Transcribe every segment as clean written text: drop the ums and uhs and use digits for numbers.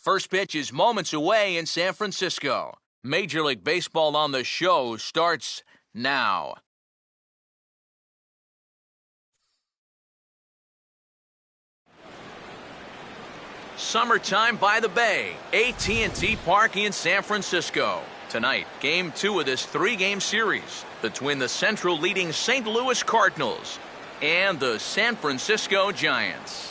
First pitch is moments away in San Francisco. Major League Baseball on the show starts now. Summertime by the Bay, AT&T Park in San Francisco. Tonight, Game 2 of this three-game series between the Central leading St. Louis Cardinals and the San Francisco Giants.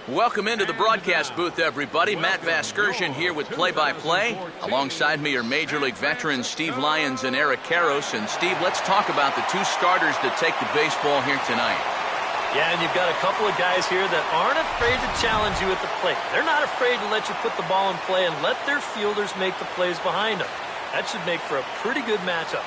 Welcome into the broadcast booth, everybody. Matt Vasgersian here with play-by-play. Alongside me are Major League veterans Steve Lyons and Eric Karros. And Steve, let's talk about the two starters that take the baseball here tonight. Yeah, and you've got a couple of guys here that aren't afraid to challenge you at the plate. They're not afraid to let you put the ball in play and let their fielders make the plays behind them. That should make for a pretty good matchup.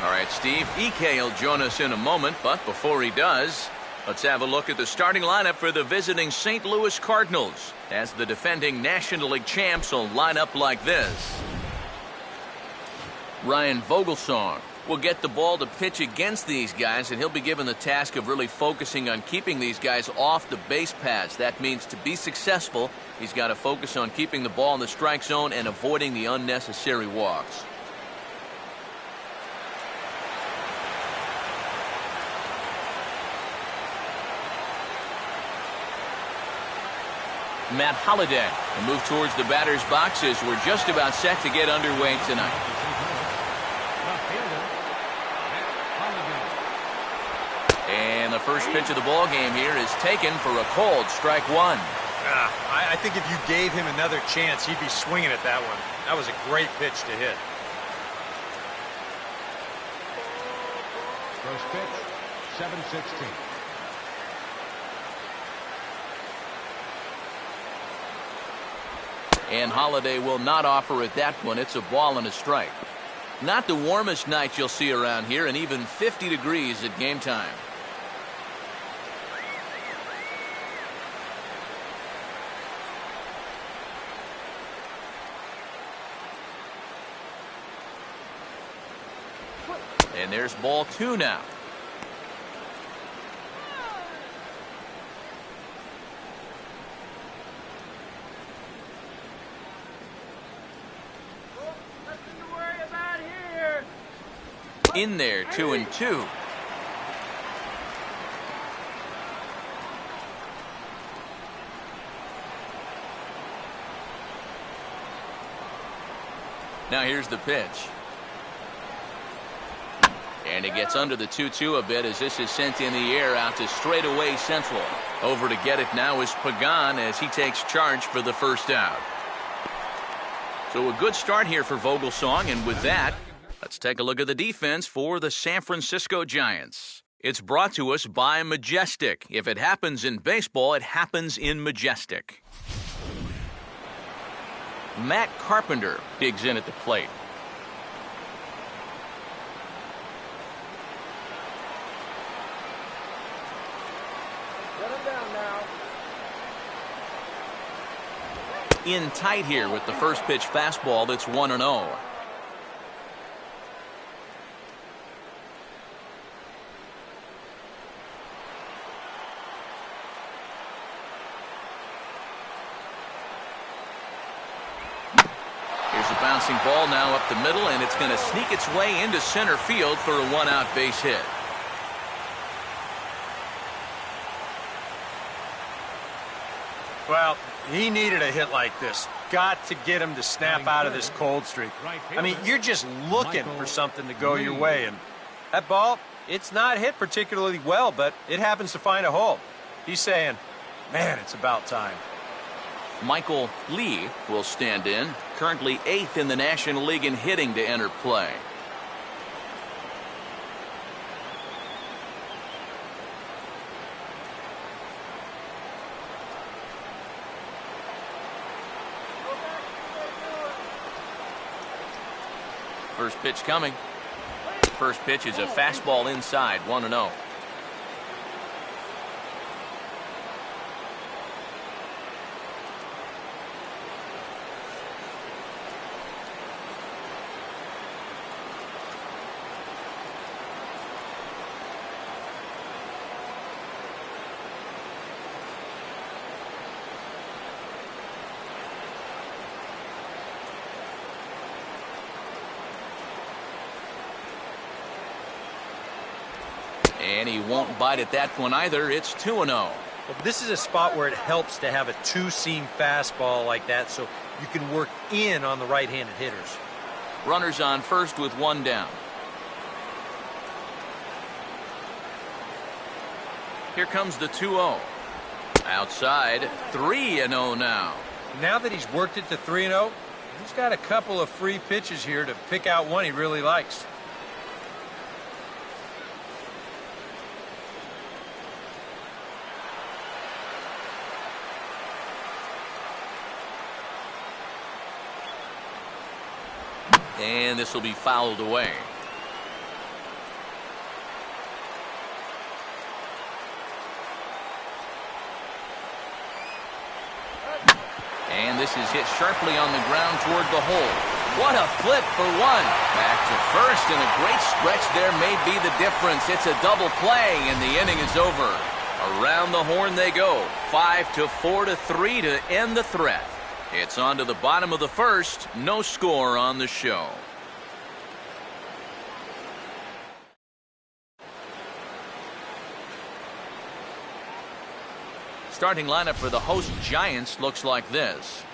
All right, Steve, EK will join us in a moment, but before he does, let's have a look at the starting lineup for the visiting St. Louis Cardinals, as the defending National League champs will line up like this. Ryan Vogelsong will get the ball to pitch against these guys, and he'll be given the task of really focusing on keeping these guys off the base paths. That means to be successful, he's got to focus on keeping the ball in the strike zone and avoiding the unnecessary walks. Matt Holliday will move towards the batter's boxes. We're just about set to get underway tonight. And the first pitch of the ball game here is taken for a cold strike one. I think if you gave him another chance, he'd be swinging at that one. That was a great pitch to hit. First pitch, 7-16. And Holliday will not offer at that one. It's a ball and a strike. Not the warmest night you'll see around here, and even 50 degrees at game time. And there's ball two now. In there, 2-2. Now here's the pitch. And it gets under the 2-2 a bit as this is sent in the air out to straightaway central. Over to get it now is Pagan as he takes charge for the first out. So a good start here for Vogelsong, and with that, let's take a look at the defense for the San Francisco Giants. It's brought to us by Majestic. If it happens in baseball, it happens in Majestic. Matt Carpenter digs in at the plate. Get him down now. In tight here with the first pitch fastball that's 1-0. Bouncing ball now up the middle, and it's going to sneak its way into center field for a one-out base hit. Well, he needed a hit like this. Got to get him to snap out of this cold streak. I mean, you're just looking for something to go your way, and that ball, it's not hit particularly well, but it happens to find a hole. He's saying, man, it's about time. Michael Lee will stand in, currently 8th in the National League in hitting to enter play. First pitch coming. First pitch is a fastball inside, 1-0. And he won't bite at that one either. It's 2-0. Well, this is a spot where it helps to have a two-seam fastball like that so you can work in on the right-handed hitters. Runners on first with one down. Here comes the 2-0. Outside, 3-0 now. Now that he's worked it to 3-0, he's got a couple of free pitches here to pick out one he really likes. And this will be fouled away. And this is hit sharply on the ground toward the hole. What a flip for one. Back to first, and a great stretch there may be the difference. It's a double play, and the inning is over. Around the horn they go. 5-4-3 to end the threat. It's on to the bottom of the first. No score on the show. Starting lineup for the host Giants looks like this.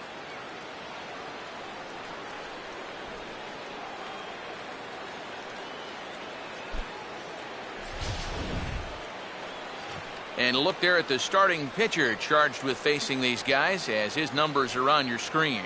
And look there at the starting pitcher charged with facing these guys, as his numbers are on your screen.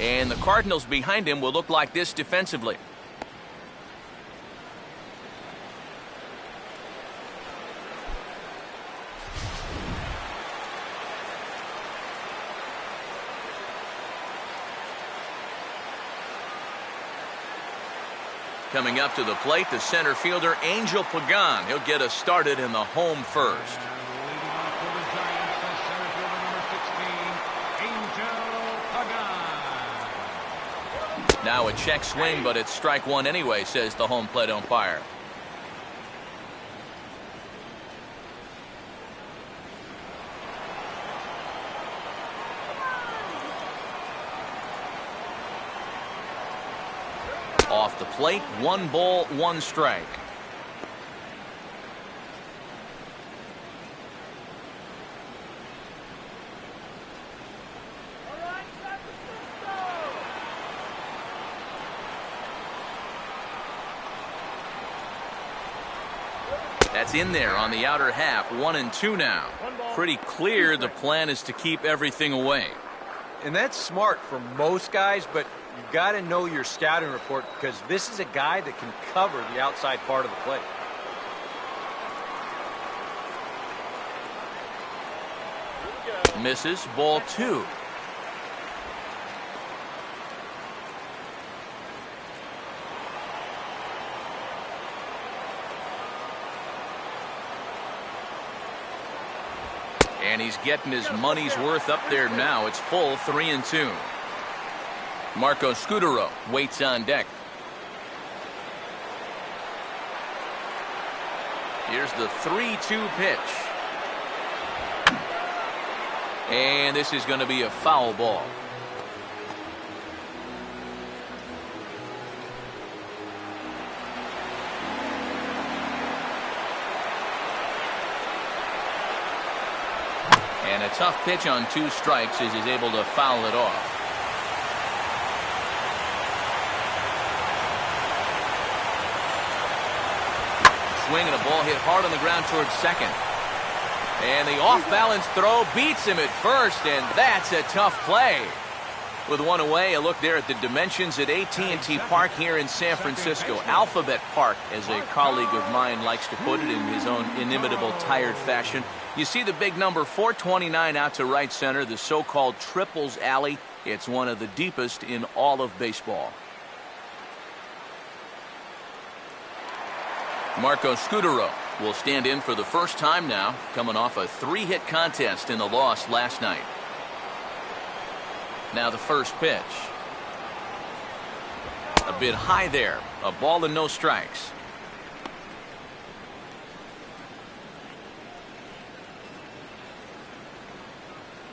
And the Cardinals behind him will look like this defensively. Coming up to the plate, the center fielder, Angel Pagan. He'll get us started in the home first. Leading off for the Giants, the center fielder, number 16, Angel Pagan. Now a check swing, but it's strike one anyway, says the home plate umpire. Off the plate, 1 ball, 1 strike. That's in there on the outer half. 1-2 now. Pretty clear the plan is to keep everything away. And that's smart for most guys, but you've got to know your scouting report because this is a guy that can cover the outside part of the plate. Misses, ball 2. And he's getting his money's worth up there now. It's full, 3-2. Marco Scudero waits on deck. Here's the 3-2 pitch. And this is going to be a foul ball. And a tough pitch on 2 strikes as he's able to foul it off. Swing and a ball hit hard on the ground towards second. And the off-balance throw beats him at first, and that's a tough play. With 1 away, a look there at the dimensions at AT&T Park here in San Francisco. Alphabet Park, as a colleague of mine likes to put it in his own inimitable tired fashion. You see the big number 429 out to right center, the so-called triples alley. It's one of the deepest in all of baseball. Marco Scudero will stand in for the first time now, coming off a 3-hit contest in the loss last night. Now the first pitch. A bit high there. A ball and no strikes.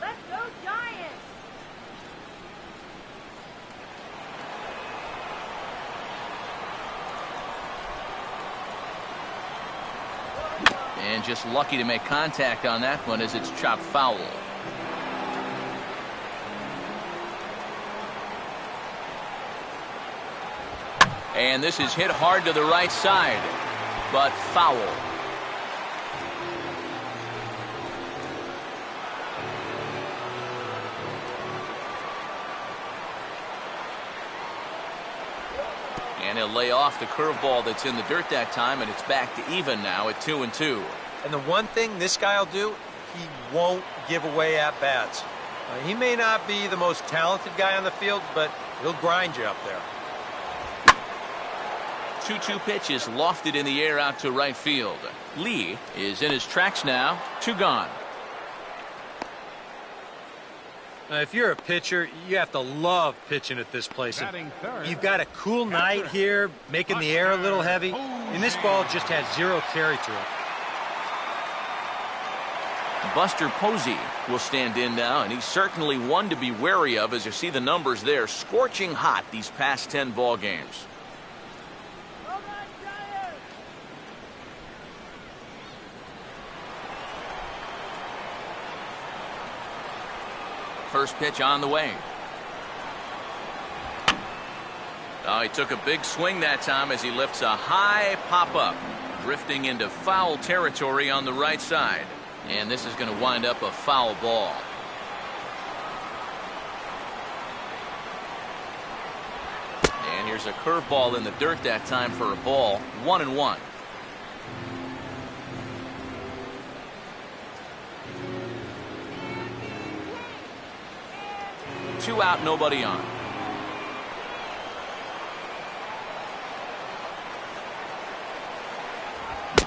Let's go Giants! And just lucky to make contact on that one as it's chopped foul. And this is hit hard to the right side, but foul. And he'll lay off the curveball that's in the dirt that time, and it's back to even now at 2-2. And the one thing this guy will do, he won't give away at-bats. He may not be the most talented guy on the field, but he'll grind you up there. 2-2 pitch is lofted in the air out to right field. Lee is in his tracks now. 2 gone. If you're a pitcher, you have to love pitching at this place. Batting third. You've got a cool night here, making the air a little heavy, and this ball just has zero carry to it. Buster Posey will stand in now, and he's certainly one to be wary of as you see the numbers there. Scorching hot these past 10 ball games. First pitch on the way. Oh, he took a big swing that time as he lifts a high pop-up, drifting into foul territory on the right side. And this is going to wind up a foul ball. And here's a curveball in the dirt that time for a ball. 1-1. Two out, nobody on.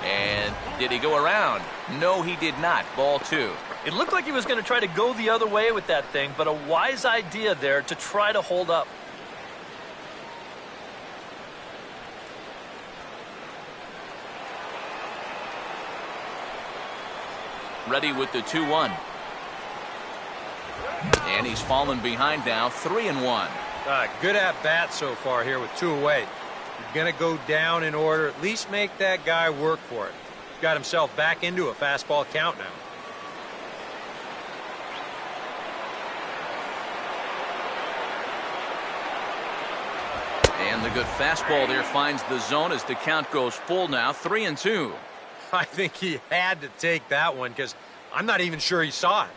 And did he go around? No, he did not. Ball 2. It looked like he was going to try to go the other way with that thing, but a wise idea there to try to hold up. Ready with the 2-1. And he's fallen behind now. 3-1. Good at bat so far here with 2 away. You're going to go down in order. At least make that guy work for it. Got himself back into a fastball count now. And the good fastball there finds the zone as the count goes full now. 3-2. I think he had to take that one because I'm not even sure he saw it.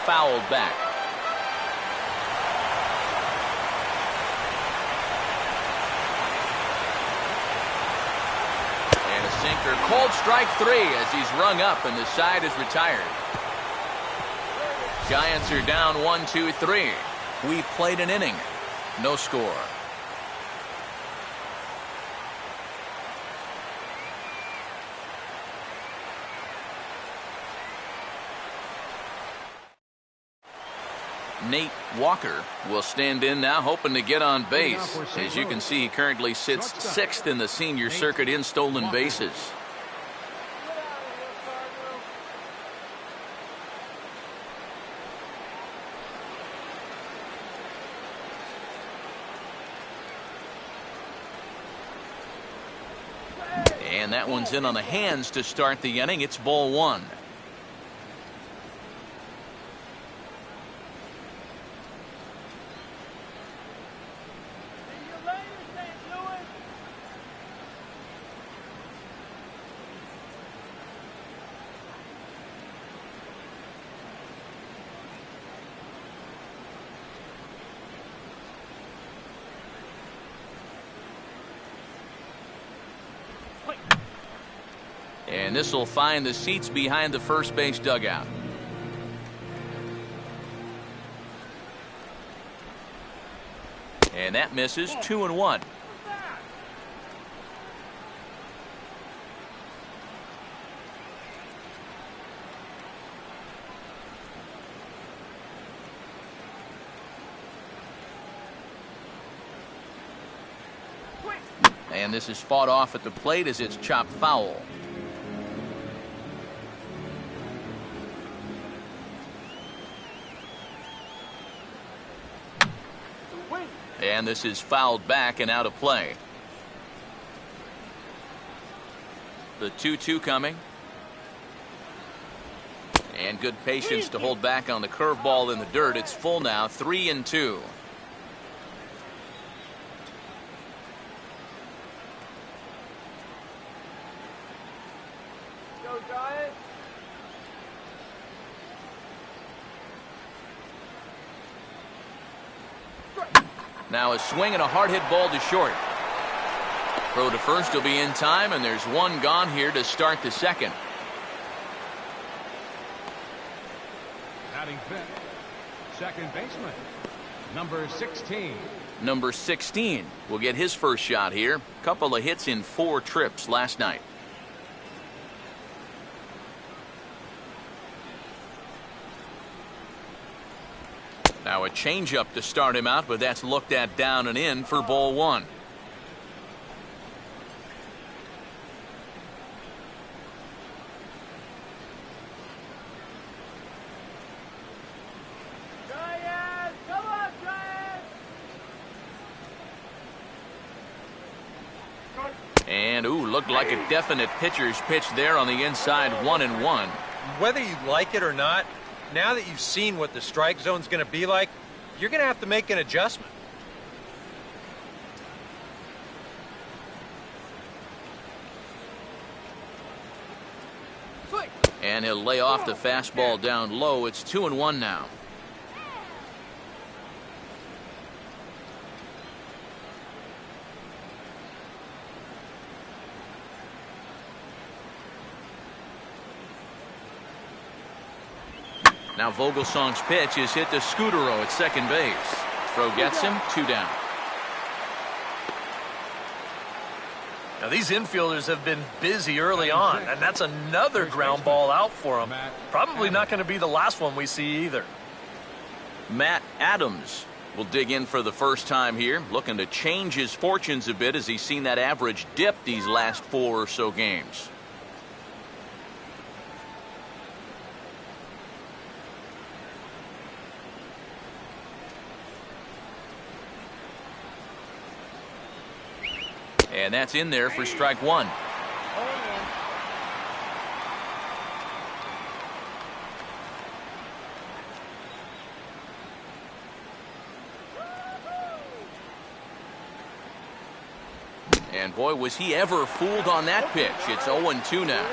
Fouled back. And a sinker. Cold strike 3 as he's rung up and the side is retired. Giants are down 1-2-3. We've played an inning. No score. Nate Walker will stand in now, hoping to get on base. As you can see, he currently sits 6th in the senior circuit in stolen bases. And that one's in on the hands to start the inning. It's ball 1. And this will find the seats behind the first base dugout. And that misses. 2-1. And this is fought off at the plate as it's chopped foul. And this is fouled back and out of play. The 2-2 coming. And good patience to hold back on the curveball in the dirt. It's full now, 3-2. Go Giants. Now a swing and a hard hit ball to short. Throw to first will be in time, and there's one gone here to start the second. Batting fifth, second baseman, number 16. Number 16 will get his first shot here. Couple of hits in 4 trips last night. Now a changeup to start him out, but that's looked at down and in for ball 1. Giants! Come on, Giants! And looked like a definite pitcher's pitch there on the inside, 1-1. Whether you like it or not, now that you've seen what the strike zone's going to be like, you're going to have to make an adjustment. And he'll lay off the fastball down low. It's 2-1 now. Now Vogelsong's pitch is hit to Scudero at second base. Throw gets him, 2 down. Now these infielders have been busy early on, and that's another ground ball out for them. Probably not going to be the last one we see either. Matt Adams will dig in for the first time here, looking to change his fortunes a bit as he's seen that average dip these last 4 or so games. And that's in there for strike 1. And boy, was he ever fooled on that pitch. It's 0-2 now.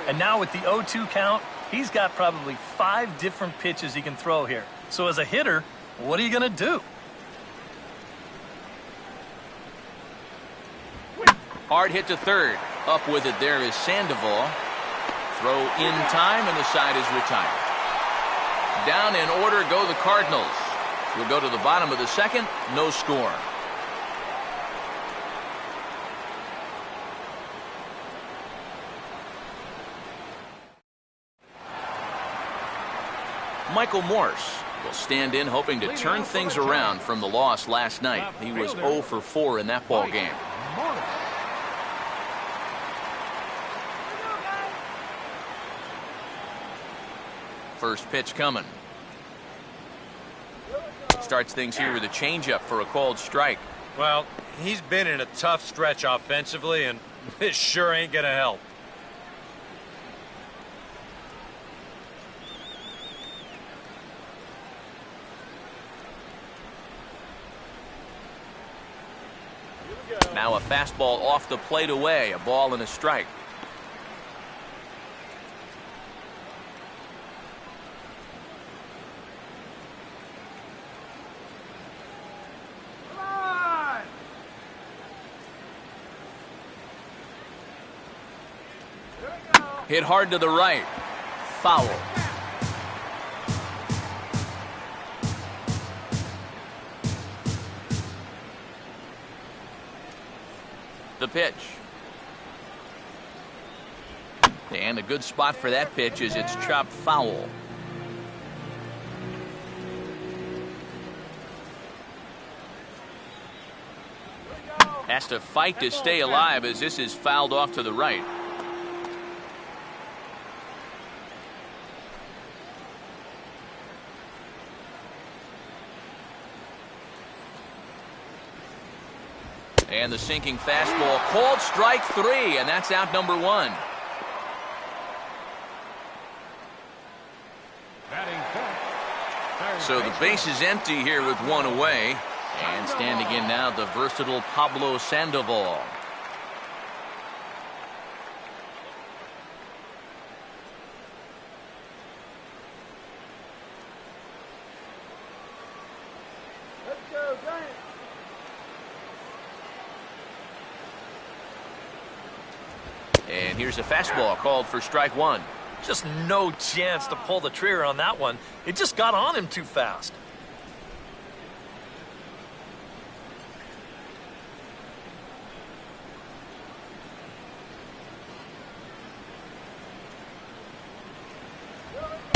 And now with the 0-2 count, he's got probably 5 different pitches he can throw here. So as a hitter, what are you going to do? Hard hit to third. Up with it there is Sandoval. Throw in time, and the side is retired. Down in order go the Cardinals. We'll go to the bottom of the second. No score. Michael Morse will stand in, hoping to turn things around from the loss last night. He was 0 for 4 in that ball game. First pitch coming. Starts things here with a changeup for a called strike. Well, he's been in a tough stretch offensively, and this sure ain't going to help. Now a fastball off the plate away, a ball and a strike. Hit hard to the right. Foul. The pitch. And a good spot for that pitch is it's chopped foul. Has to fight to stay alive as this is fouled off to the right. And the sinking fastball called strike 3, and that's out number 1. So the base is empty here with 1 away. And standing in now, the versatile Pablo Sandoval. Let's go, Giants. And here's a fastball called for strike 1. Just no chance to pull the trigger on that one. It just got on him too fast.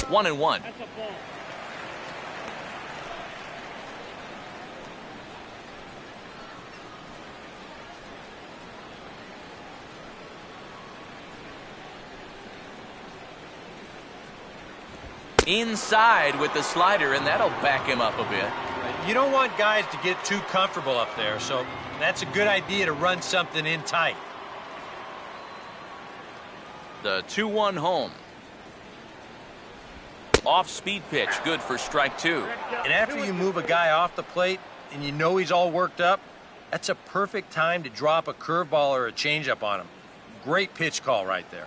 One and one. That's a ball. Inside with the slider, and that'll back him up a bit. You don't want guys to get too comfortable up there, so that's a good idea to run something in tight. The 2-1 home. Off-speed pitch, good for strike 2. And after you move a guy off the plate and you know he's all worked up, that's a perfect time to drop a curveball or a changeup on him. Great pitch call right there.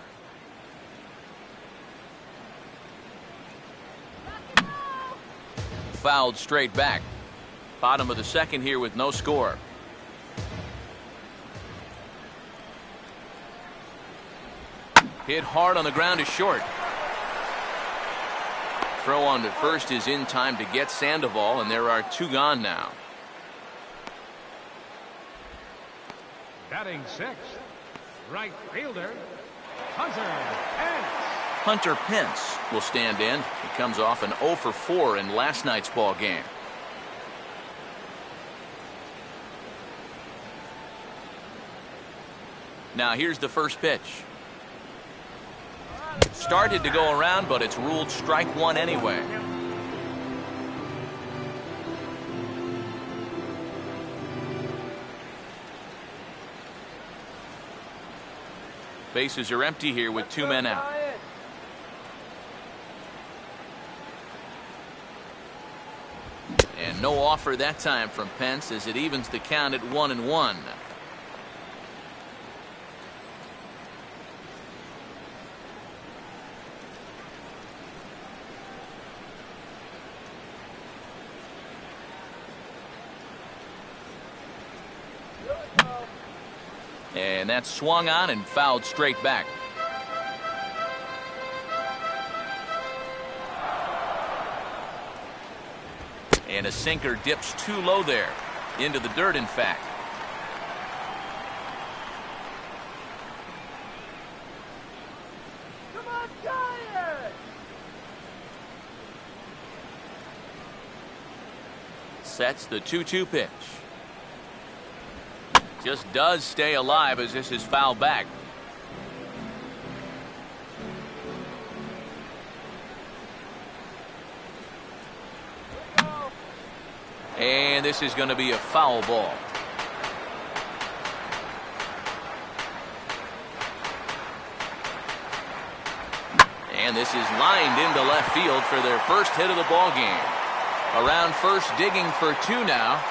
Fouled straight back. Bottom of the second here with no score. Hit hard on the ground is short. Throw on to first is in time to get Sandoval, and there are 2 gone now. Batting 6th, right fielder, Hunter Pence. Hunter Pence will stand in. He comes off an 0 for 4 in last night's ball game. Now here's the first pitch. Started to go around, but it's ruled strike 1 anyway. Bases are empty here with 2 men out. And no offer that time from Pence as it evens the count at 1-1. And that's swung on and fouled straight back. And a sinker dips too low there. Into the dirt, in fact. Come on, Giants! Sets the 2-2 pitch. Just does stay alive as this is fouled back. And this is going to be a foul ball. And this is lined into left field for their first hit of the ball game. Around first, digging for 2 now.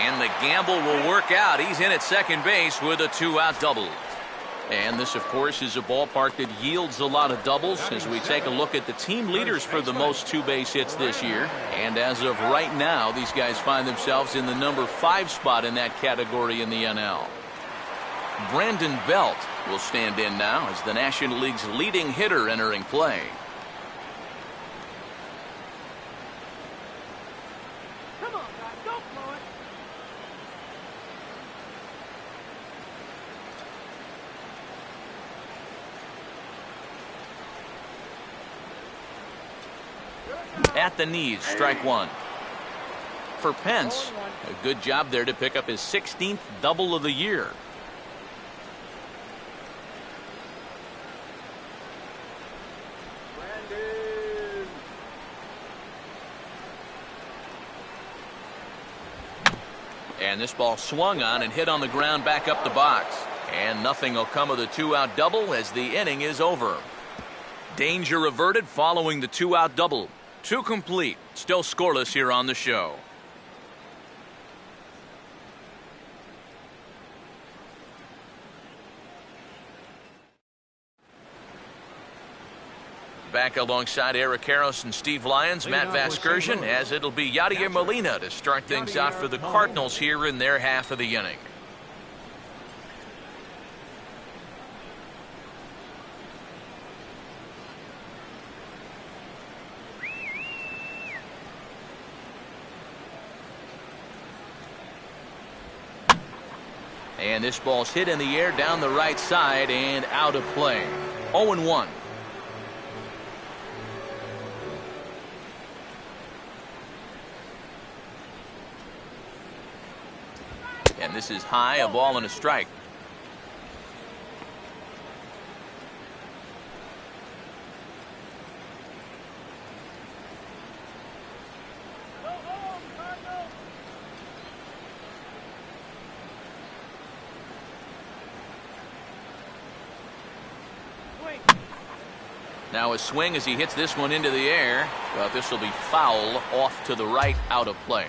And the gamble will work out. He's in at second base with a 2-out double. And this, of course, is a ballpark that yields a lot of doubles as we take a look at the team leaders for the most 2-base hits this year. And as of right now, these guys find themselves in the number 5 spot in that category in the NL. Brandon Belt will stand in now as the National League's leading hitter entering play. Come on, guys, don't blow it. At the knees, strike 1. for Pence. A good job there to pick up his 16th double of the year. And this ball swung on and hit on the ground back up the box. And nothing will come of the two-out double as the inning is over. Danger averted following the two-out double. 2 complete. Still scoreless here on the show. Back alongside Eric Harris and Steve Lyons, Matt Vasgersian, as it'll be Yadier Molina to start things out for the Cardinals here in their half of the inning. And this ball's hit in the air down the right side and out of play. 0-1. And this is high, a ball and a strike. Now a swing as he hits this one into the air, but this will be foul off to the right, out of play.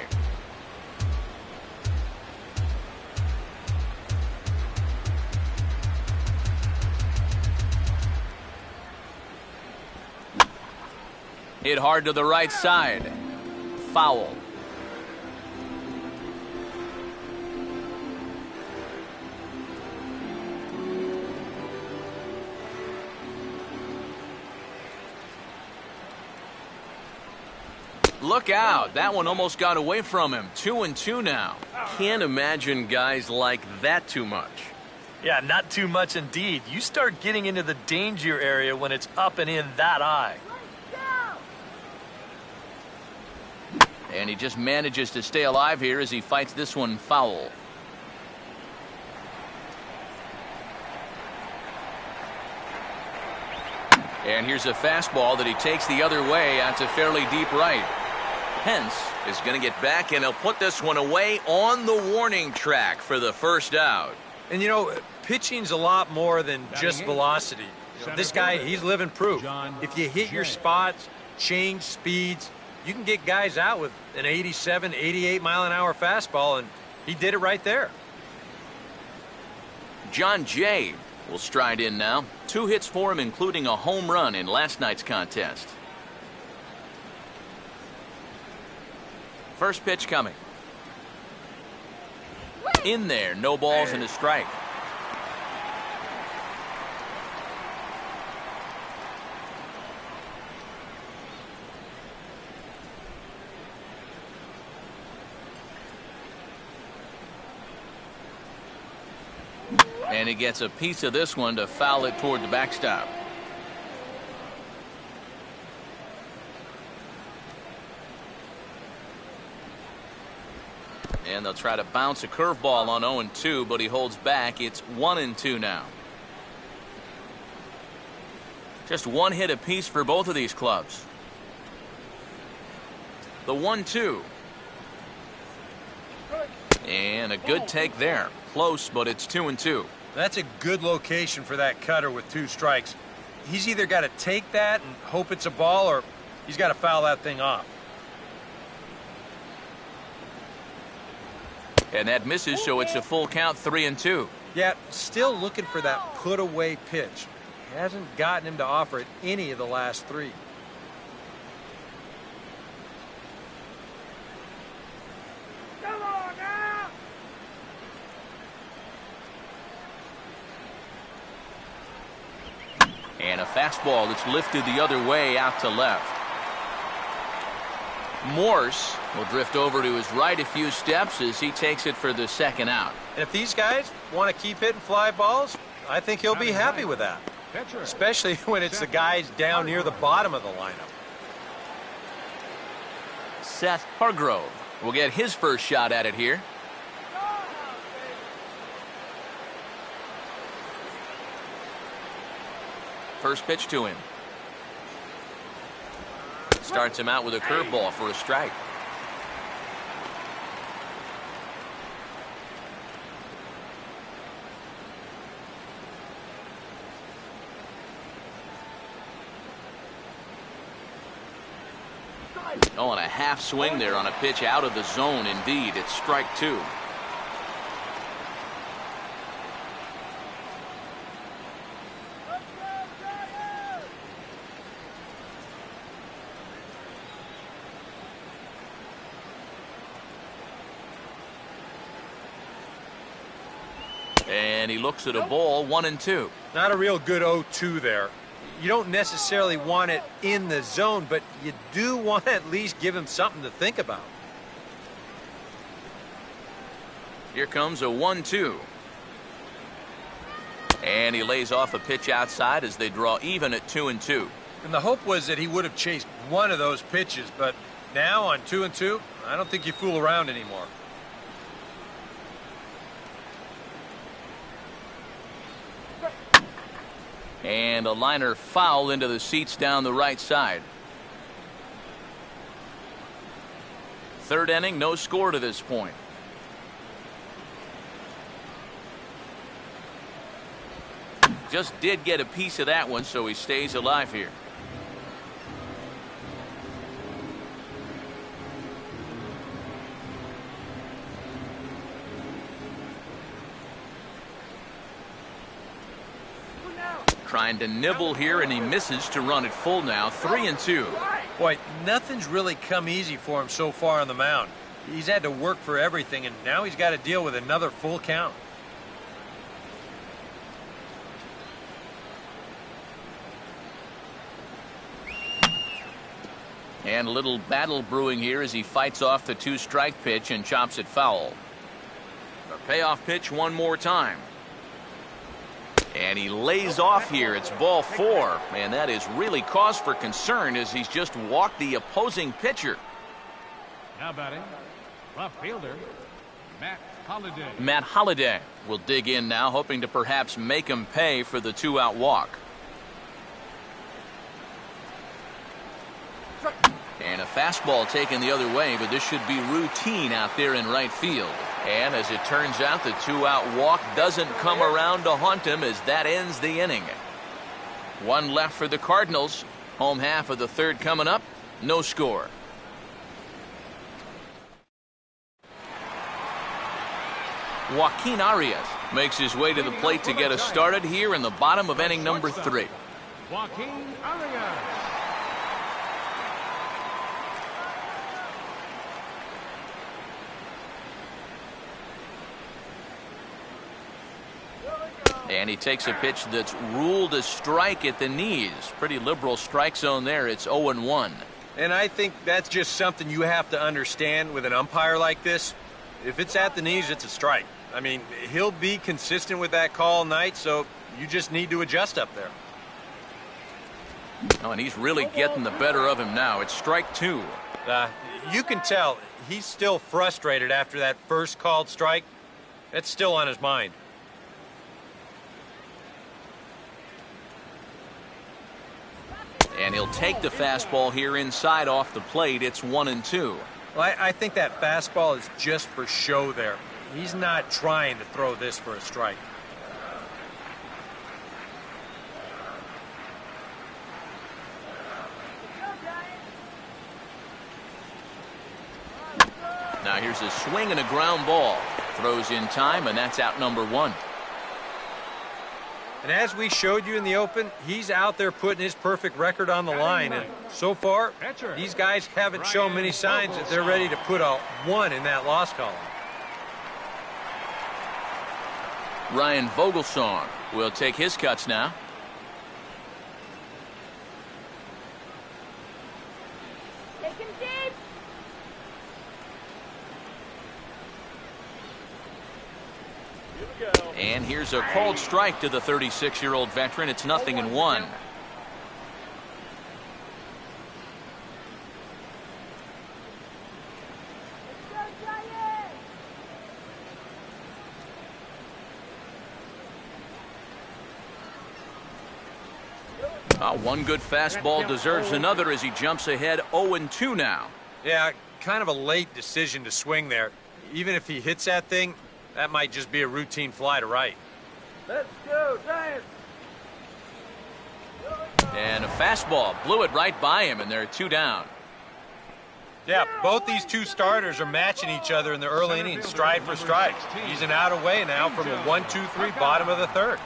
Hit hard to the right side. Foul. Look out. That one almost got away from him. 2-2 now. Can't imagine guys like that too much. Yeah, not too much indeed. You start getting into the danger area when it's up and in that high. And he just manages to stay alive here as he fights this one foul. And here's a fastball that he takes the other way out to fairly deep right. Pence is going to get back, and he'll put this one away on the warning track for the first out. And you know, pitching's a lot more than just velocity. You know, this guy, he's living proof. If you hit your spots, change speeds, you can get guys out with an 87, 88 mile an hour fastball, and he did it right there. John Jay will stride in now. 2 hits for him, including a home run in last night's contest. First pitch coming. In there, no balls and a strike. And he gets a piece of this one to foul it toward the backstop. And they'll try to bounce a curveball on 0-2, but he holds back. It's 1-2 now. Just 1 hit apiece for both of these clubs. The 1-2. And a good take there. Close, but it's 2-2. That's a good location for that cutter with 2 strikes. He's either got to take that and hope it's a ball, or he's got to foul that thing off. And that misses, so it's a full count, 3-2. Yeah, still looking for that put-away pitch. Hasn't gotten him to offer it any of the last 3. Come on now! And a fastball that's lifted the other way out to left. Morse will drift over to his right a few steps as he takes it for the second out. And if these guys want to keep hitting fly balls, I think he'll be happy with that. Especially when it's the guys down near the bottom of the lineup. Seth Hargrove will get his first shot at it here. First pitch to him. Starts him out with a curveball for a strike. Oh, and a half swing there on a pitch out of the zone. Indeed, it's strike two. And he looks at a ball, 1-2. Not a real good 0-2 there. You don't necessarily want it in the zone, but you do want to at least give him something to think about. Here comes a 1-2. And he lays off a pitch outside as they draw even at 2-2. And the hope was that he would have chased one of those pitches, but now on 2-2, I don't think you fool around anymore. And a liner foul into the seats down the right side. Third inning, no score to this point. Just did get a piece of that one, so he stays alive here. Trying to nibble here, and he misses to run it full now. 3-2. Boy, nothing's really come easy for him so far on the mound. He's had to work for everything, and now he's got to deal with another full count. And a little battle brewing here as he fights off the two-strike pitch and chops it foul. A payoff pitch one more time. And he lays off here. It's ball 4. And that is really cause for concern as he's just walked the opposing pitcher. Now batting, left fielder, Matt Holliday. Matt Holliday will dig in now, hoping to perhaps make him pay for the two-out walk. And a fastball taken the other way, but this should be routine out there in right field. And as it turns out, the two-out walk doesn't come around to haunt him as that ends the inning. One left for the Cardinals. Home half of the third coming up. No score. Joaquin Arias makes his way to the plate to get us started here in the bottom of inning number 3. Joaquin Arias. And he takes a pitch that's ruled a strike at the knees. Pretty liberal strike zone there. It's 0-1. And I think that's just something you have to understand with an umpire like this. If it's at the knees, it's a strike. I mean, he'll be consistent with that call all night, so you just need to adjust up there. Oh, and he's really getting the better of him now. It's strike 2. You can tell he's still frustrated after that first called strike. It's still on his mind. And he'll take the fastball here inside off the plate. It's 1-2. Well, I think that fastball is just for show there. He's not trying to throw this for a strike. Now here's a swing and a ground ball. Throws in time, and that's out number 1. And as we showed you in the open, he's out there putting his perfect record on the line. And so far, these guys haven't shown many signs that they're ready to put a 1 in that loss column. Ryan Vogelsong will take his cuts now. Take him deep. And here's a called strike to the 36-year-old veteran. It's 0-1. One good fastball deserves another as he jumps ahead 0-2 now. Yeah, kind of a late decision to swing there. Even if he hits that thing, that might just be a routine fly to right. Let's go, Giants. And a fastball blew it right by him, and they're 2 down. Yeah, both these two starters are matching each other in the early innings, stride for stride. He's an out away now from a 1-2-3 bottom of the third.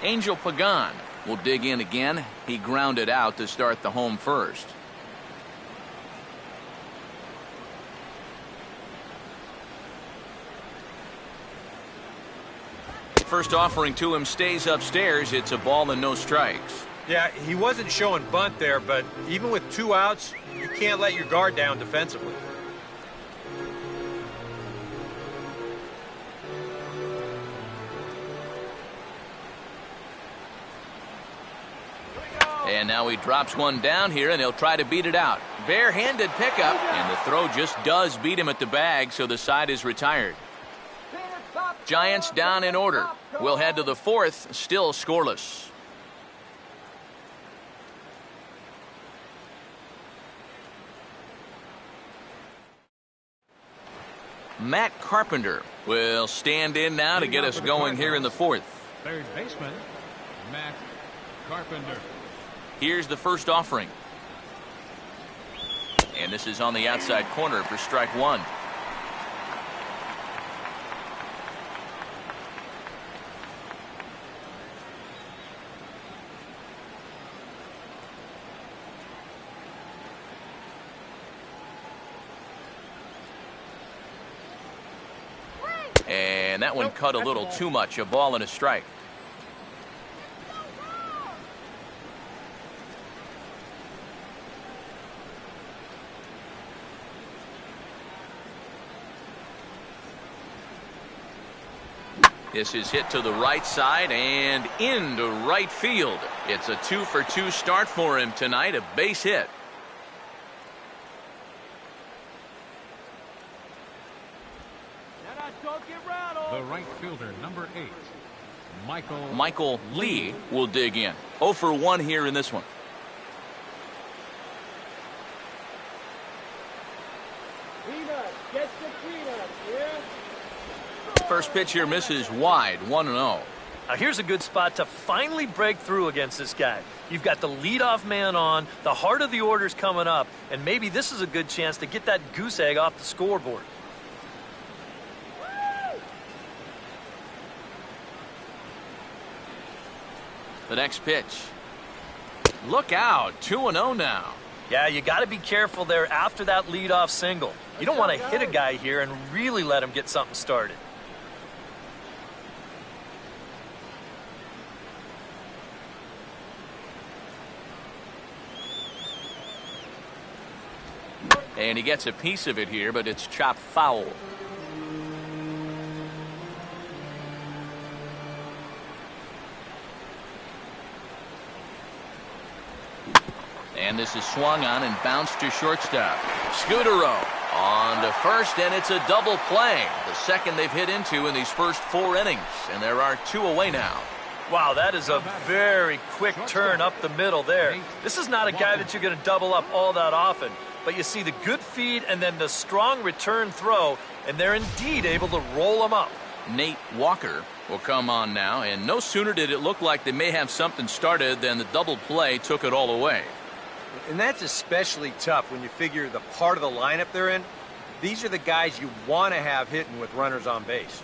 Angel Pagan will dig in again. He grounded out to start the home first. First offering to him stays upstairs. It's a ball and no strikes. Yeah, he wasn't showing bunt there, but even with 2 outs, you can't let your guard down defensively. And now he drops one down here, and he'll try to beat it out. Bare-handed pickup, and the throw just does beat him at the bag, so the side is retired. Giants down in order. We'll head to the 4th, still scoreless. Matt Carpenter will stand in now to get us going here in the 4th. Third baseman, Matt Carpenter. Here's the first offering. And this is on the outside corner for strike 1. And that one cut a little too much. A ball and a strike. This is hit to the right side and into right field. It's a 2-for-2 start for him tonight, a base hit. The right fielder, number 8, Michael Lee will dig in. 0-for-1 here in this one. Peanut, get the peanut, yeah? First pitch here misses wide, 1-0. Now here's a good spot to finally break through against this guy. You've got the leadoff man on, the heart of the order's coming up, and maybe this is a good chance to get that goose egg off the scoreboard. The next pitch. Look out, 2-0 now. Yeah, you got to be careful there after that leadoff single. You don't want to hit a guy here and really let him get something started. And he gets a piece of it here, but it's chopped foul. And this is swung on and bounced to shortstop. Scudero on to first, and it's a double play. The second they've hit into in these first 4 innings, and there are 2 away now. Wow, that is a very quick turn up the middle there. This is not a guy that you're going to double up all that often, but you see the good feed and then the strong return throw, and they're indeed able to roll him up. Nate Walker will come on now, and no sooner did it look like they may have something started than the double play took it all away. And that's especially tough when you figure the part of the lineup they're in. These are the guys you want to have hitting with runners on base.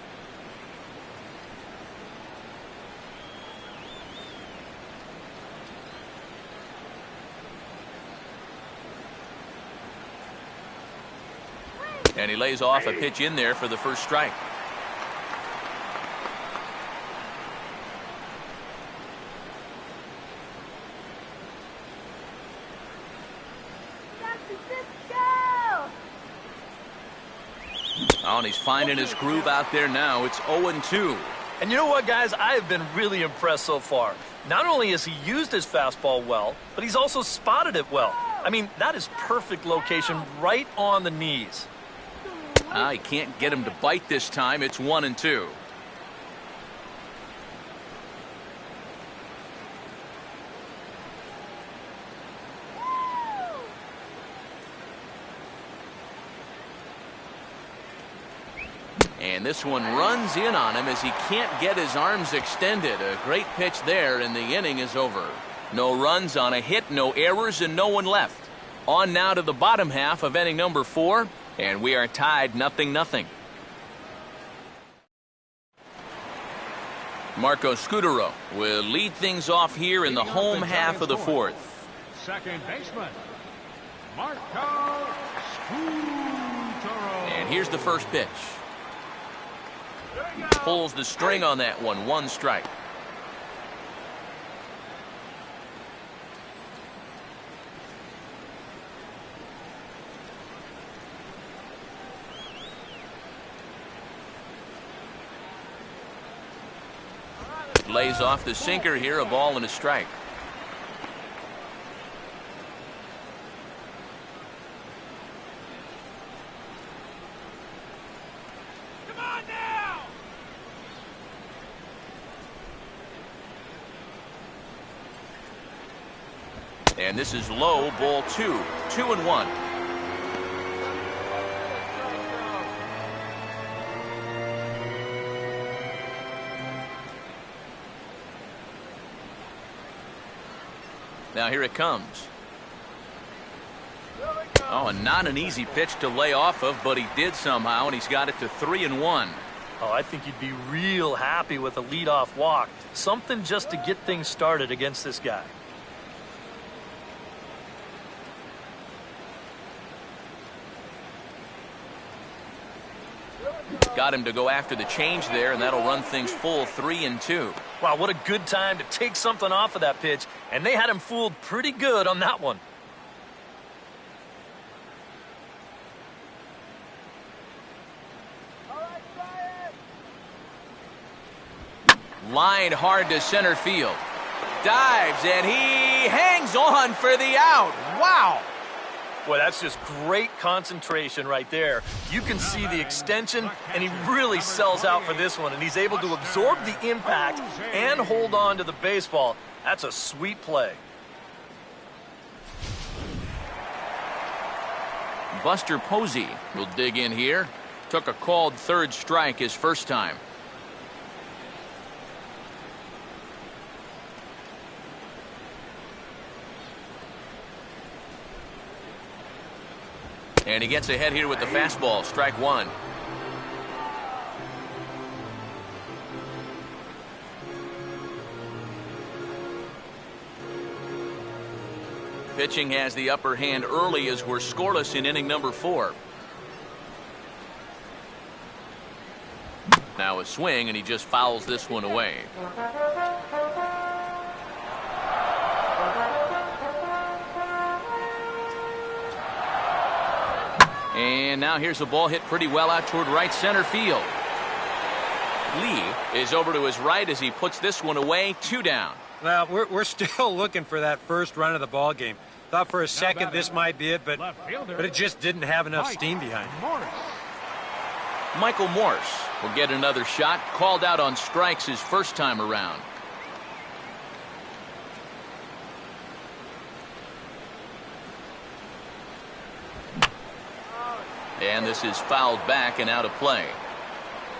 And he lays off a pitch in there for the first strike. Oh, and he's finding his groove out there now. It's 0-2. And you know what, guys? I have been really impressed so far. Not only has he used his fastball well, but he's also spotted it well. I mean, that is perfect location right on the knees. He can't get him to bite this time. It's 1-2. And this one runs in on him as he can't get his arms extended. A great pitch there, and the inning is over. No runs on a hit, no errors, and no one left. On now to the bottom half of inning number 4, and we are tied 0-0. Marco Scutaro will lead things off here in the home half of the 4th. Second baseman, Marco Scutaro. And here's the first pitch. Pulls the string on that one. 1 strike. Lays off the sinker here. A ball and a strike. And this is low, ball 2. 2-1. Now here it comes. Oh, and not an easy pitch to lay off of, but he did somehow, and he's got it to 3-1. Oh, I think you'd be real happy with a leadoff walk. Something just to get things started against this guy. Got him to go after the change there, and that'll run things full 3-2. Wow, what a good time to take something off of that pitch, and they had him fooled pretty good on that one. Line hard to center field. Dives, and he hangs on for the out. Wow! Boy, that's just great concentration right there. You can see the extension, and he really sells out for this one, and he's able to absorb the impact and hold on to the baseball. That's a sweet play. Buster Posey will dig in here. Took a called third strike his first time. And he gets ahead here with the fastball. Strike 1. Pitching has the upper hand early as we're scoreless in inning number 4. Now a swing, and he just fouls this one away. And now here's a ball hit pretty well out toward right center field. Lee is over to his right as he puts this one away. 2 down. Well, we're still looking for that first run of the ball game. Thought for a second this might be it, but it just didn't have enough steam behind it. Michael Morse will get another shot. Called out on strikes his first time around. And this is fouled back and out of play.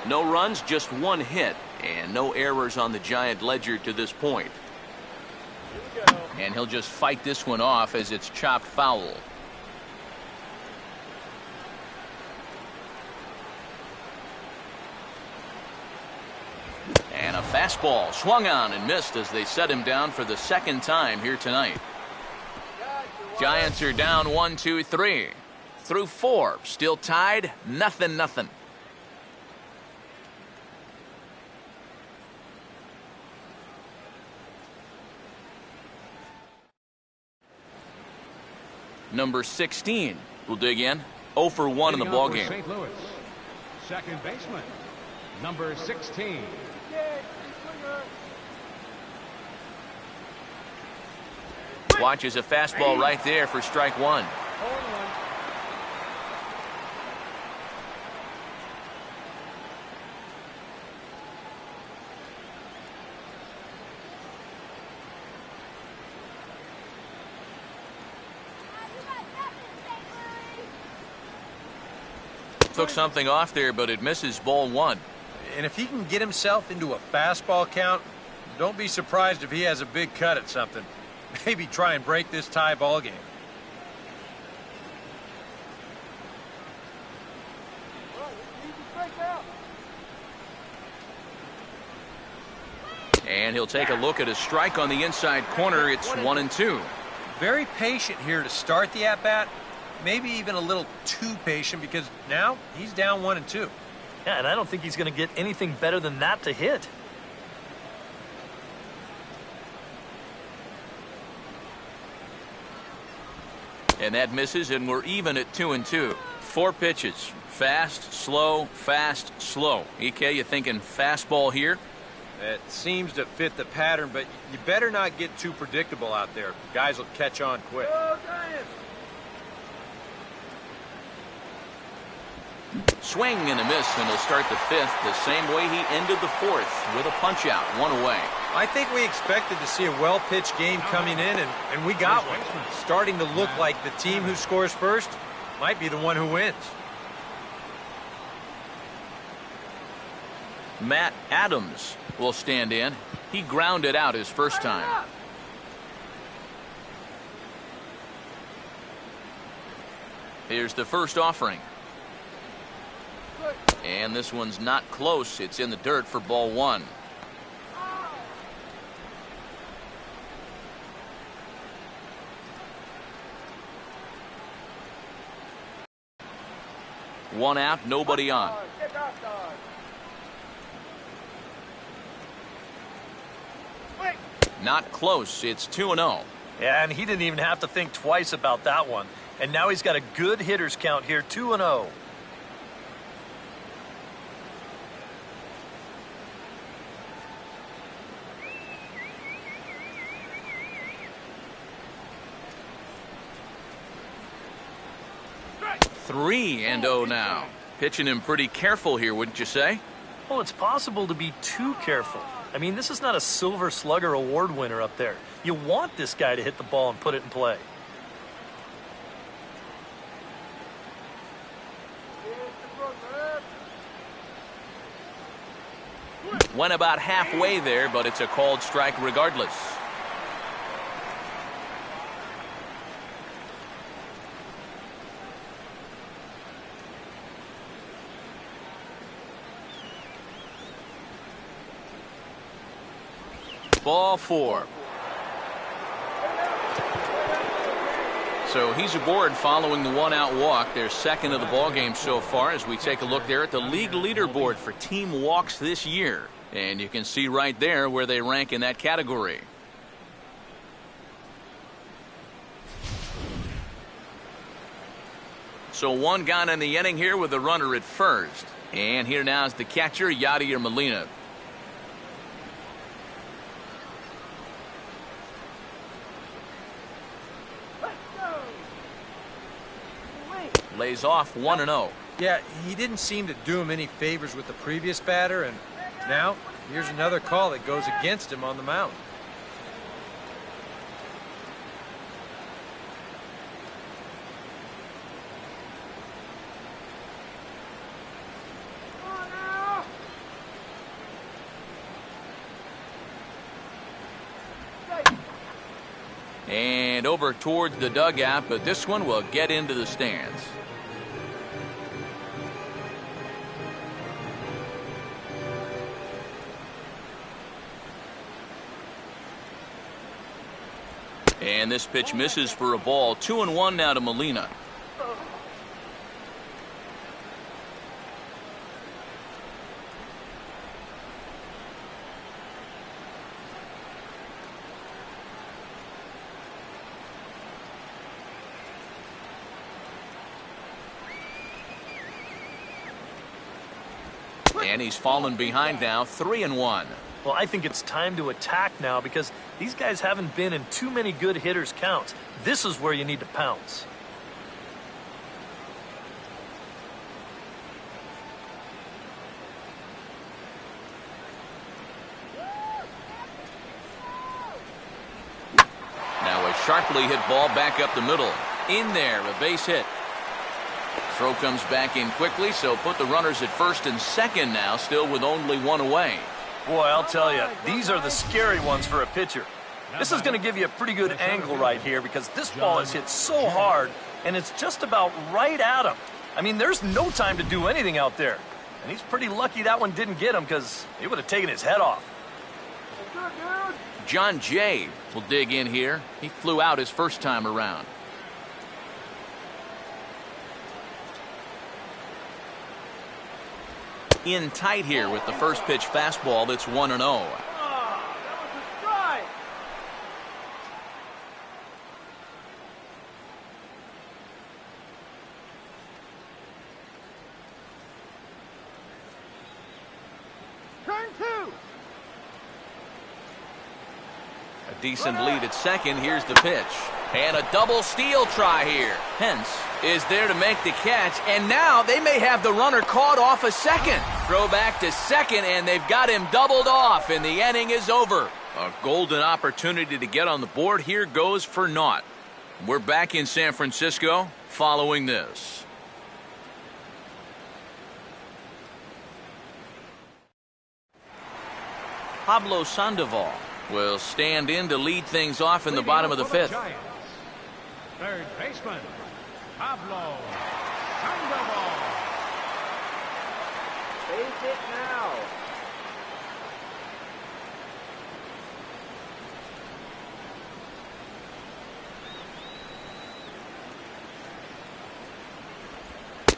No runs, just 1 hit, and no errors on the Giant ledger to this point. And he'll just fight this one off as it's chopped foul. And a fastball swung on and missed as they set him down for the second time here tonight. Giants are down 1-2-3. Through 4, still tied, 0-0. Number 16 will dig in. 0 for 1 in the ball game. St. Louis, second baseman, number 16. Watches a fastball right there for strike 1. took something off there, but it misses ball one. And if he can get himself into a fastball count, don't be surprised if he has a big cut at something. Maybe try and break this tie ball game. And he'll take a look at a strike on the inside corner. It's 1-2. Very patient here to start the at-bat. Maybe even a little too patient because now he's down 1-2. Yeah, and I don't think he's going to get anything better than that to hit. And that misses, and we're even at 2-2. 4 pitches. Fast, slow, fast, slow. EK, you thinking fastball here? It seems to fit the pattern, but you better not get too predictable out there. Guys will catch on quick. Swing and a miss, and he'll start the 5th the same way he ended the 4th with a punch-out, 1 away. I think we expected to see a well-pitched game coming in, and we got one. Starting to look like the team who scores first might be the one who wins. Matt Adams will stand in. He grounded out his first time. Here's the first offering. And this one's not close. It's in the dirt for ball 1. One out, nobody on. Not close. It's 2-0. Yeah, and he didn't even have to think twice about that one. And now he's got a good hitters count here, 2-0. Three and 0 now. Pitching him pretty careful here, wouldn't you say? Well, it's possible to be too careful. I mean, this is not a Silver Slugger award winner up there. You want this guy to hit the ball and put it in play. Went about halfway there, but it's a called strike regardless. Ball 4. So he's aboard following the 1-out walk. Their second of the ball game so far as we take a look there at the league leaderboard for team walks this year. And you can see right there where they rank in that category. So one gone in the inning here with a runner at first. And here now is the catcher, Yadier Molina. Lays off 1-0. Yeah, he didn't seem to do him any favors with the previous batter, and now here's another call that goes against him on the mound. And over towards the dugout, but this one will get into the stands. And this pitch misses for a ball. 2-1 now to Molina. And he's fallen behind now, 3-1. Well, I think it's time to attack now because these guys haven't been in too many good hitters' counts. This is where you need to pounce. Now a sharply hit ball back up the middle. In there, a base hit. Throw comes back in quickly, so put the runners at first and second now, still with only one away. Boy, I'll tell you, these are the scary ones for a pitcher. This is going to give you a pretty good angle right here because this ball is hit so hard, and it's just about right at him. I mean, there's no time to do anything out there. And he's pretty lucky that one didn't get him because it would have taken his head off. John Jay will dig in here. He flew out his first time around. In tight here with the first pitch fastball that's 1-0. That was a strike. Turn two. A decent lead at second. Here's the pitch. And a double steal try here. Pence is there to make the catch, and now they may have the runner caught off a second. Throw back to second, and they've got him doubled off, and the inning is over. A golden opportunity to get on the board here goes for naught. We're back in San Francisco following this. Pablo Sandoval will stand in to lead things off in the bottom of the fifth. Third baseman, Pablo Sandoval. Base hit now.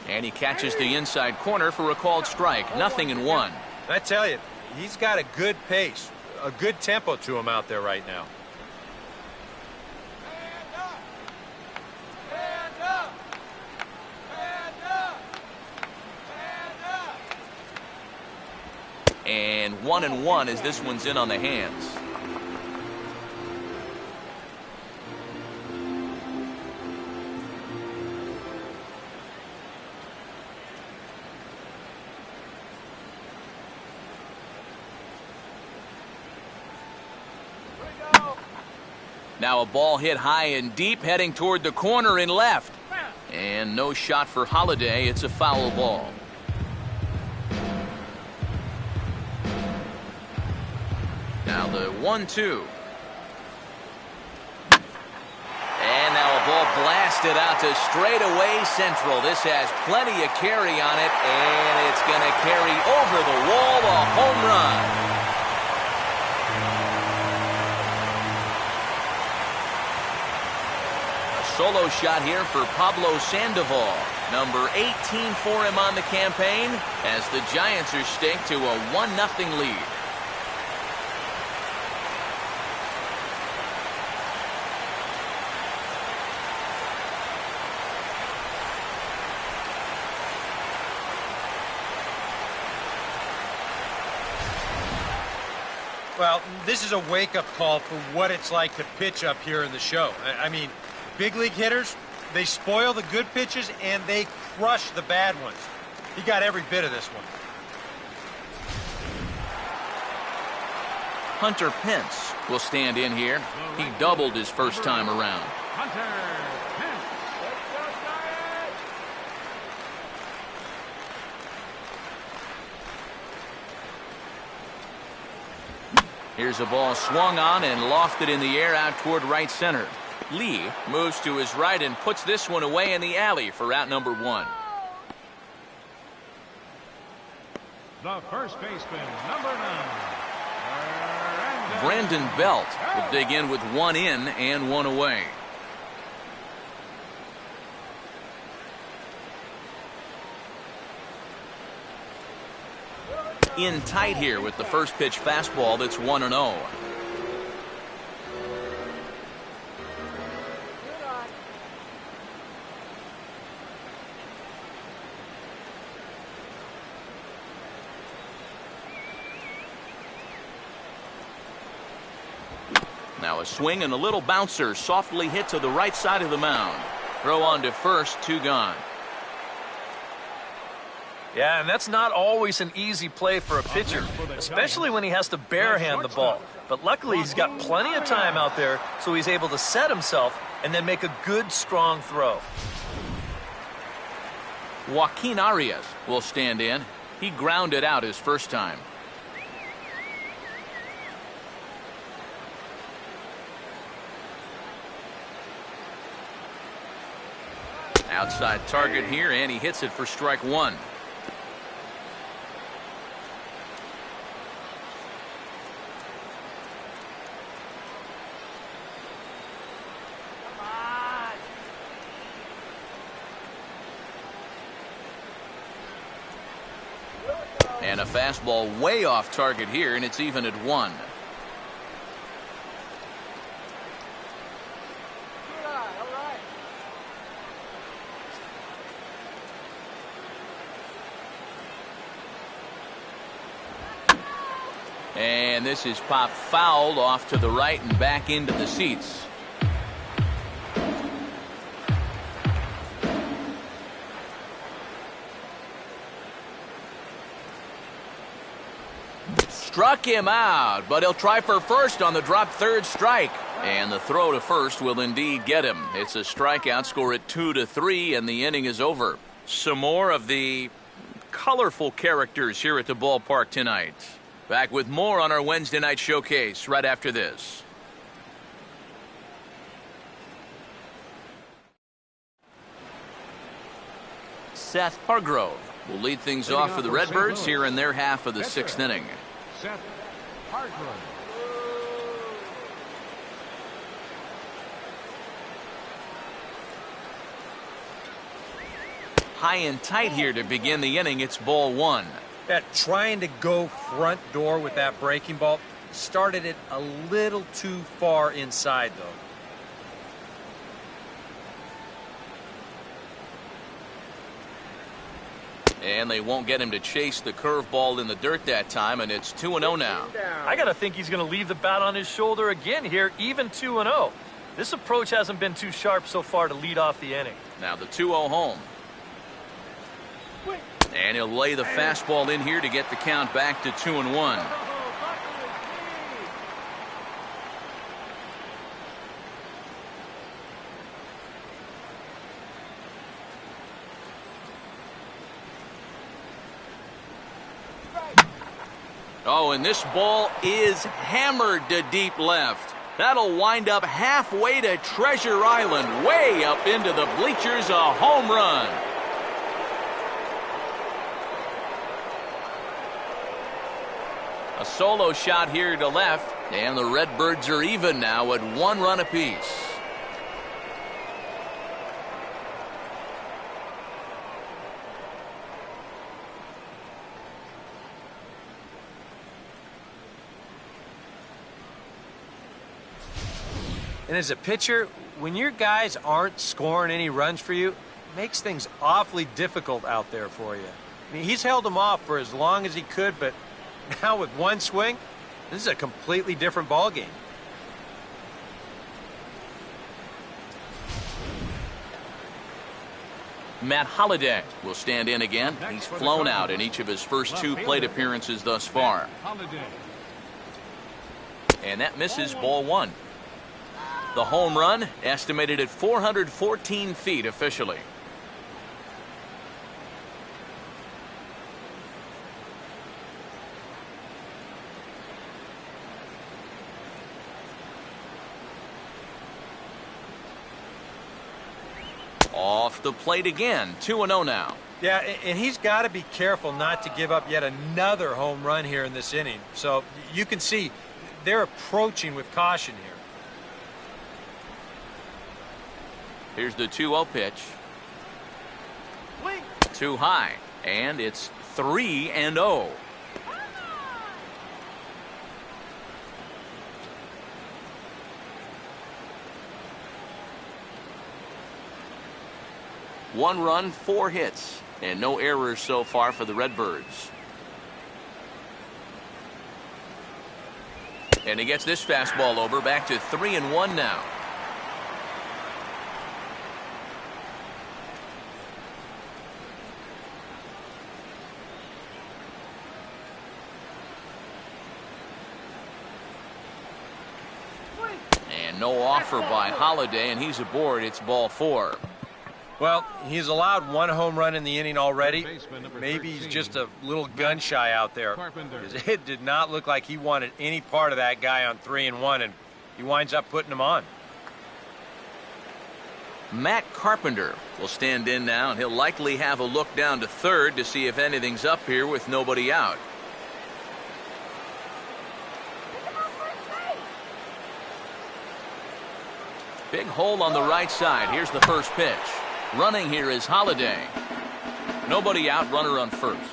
And he catches the inside corner for a called strike. 0-1. I tell you, he's got a good pace, a good tempo to him out there right now. And 1-1 as this one's in on the hands. Now a ball hit high and deep, heading toward the corner in left. And no shot for Holiday. It's a foul ball. Now the 1-2. And now a ball blasted out to straightaway central. This has plenty of carry on it, and it's going to carry over the wall, a home run. Solo shot here for Pablo Sandoval. Number 18 for him on the campaign as the Giants are staked to a 1-0 lead. Well, this is a wake-up call for what it's like to pitch up here in the show. I mean, big league hitters, they spoil the good pitches and they crush the bad ones. He got every bit of this one. Hunter Pence will stand in here. He doubled his first time around. Hunter Pence. Here's a ball swung on and lofted in the air out toward right center. Lee moves to his right and puts this one away in the alley for out number 1. The first baseman, number 9. Brandon Belt will dig in with 1 in and 1 away. In tight here with the first pitch fastball that's 1-0. Now a swing and a little bouncer softly hit to the right side of the mound. Throw on to first, 2 gone. Yeah, and that's not always an easy play for a pitcher, especially when he has to barehand the ball. But luckily, he's got plenty of time out there, so he's able to set himself and then make a good, strong throw. Joaquin Arias will stand in. He grounded out his first time. Outside target here, and he hits it for strike one. And a fastball way off target here, and it's even at one. And this is popped foul off to the right and back into the seats. Struck him out, but he'll try for first on the drop third strike. And the throw to first will indeed get him. It's a strikeout, score at 2-3, and the inning is over. Some more of the colorful characters here at the ballpark tonight. Back with more on our Wednesday night showcase right after this. Seth Hargrove will lead things off for the Redbirds here in their half of the sixth inning. Seth Hargrove. High and tight here to begin the inning. It's ball one. Yeah, trying to go front door with that breaking ball started it a little too far inside, though. And they won't get him to chase the curveball in the dirt that time, and it's 2-0 now. I got to think he's going to leave the bat on his shoulder again here, even 2-0. This approach hasn't been too sharp so far to lead off the inning. Now the 2-0 home. And he'll lay the fastball in here to get the count back to 2-1. Oh, and this ball is hammered to deep left. That'll wind up halfway to Treasure Island, way up into the bleachers, a home run. A solo shot here to left, and the Redbirds are even now at 1 run apiece. And as a pitcher, when your guys aren't scoring any runs for you, it makes things awfully difficult out there for you. I mean, he's held them off for as long as he could, but now with one swing, this is a completely different ball game. Matt Holliday will stand in again. He's flown out in each of his first 2 plate appearances thus far. And that misses ball one. The home run estimated at 414 feet officially. Off the plate again, 2-0 now. Yeah, and he's got to be careful not to give up yet another home run here in this inning. So you can see they're approaching with caution here. Here's the 2-0 pitch. Too high, and it's 3-0. One run, 4 hits, and no errors so far for the Redbirds. And he gets this fastball over, back to 3-1 now. And no offer by Holliday, and he's aboard. It's ball 4. Well, he's allowed one home run in the inning already. Maybe he's just a little gun shy out there. Because it did not look like he wanted any part of that guy on 3-1, and he winds up putting him on. Matt Carpenter will stand in now, and he'll likely have a look down to third to see if anything's up here with nobody out. Big hole on the right side. Here's the first pitch. Running here is Holiday. Nobody out, runner on first.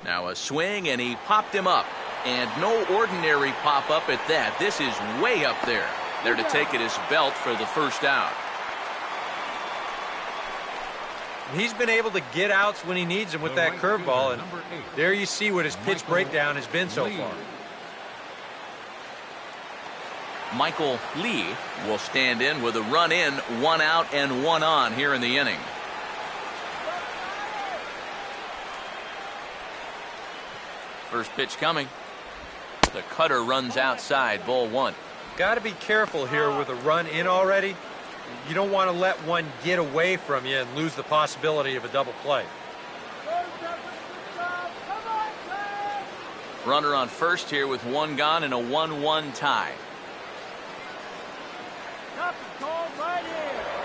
Now a swing, and he popped him up. And no ordinary pop-up at that. This is way up there. There to take it is Belt for the first out. He's been able to get outs when he needs them with that curveball, and there you see what his pitch breakdown has been so far. Michael Lee will stand in with a run in, 1 out and 1 on here in the inning. First pitch coming. The cutter runs outside, ball 1. Got to be careful here with a run in already. You don't want to let one get away from you and lose the possibility of a double play. Runner on first here with 1 gone and a 1-1 tie.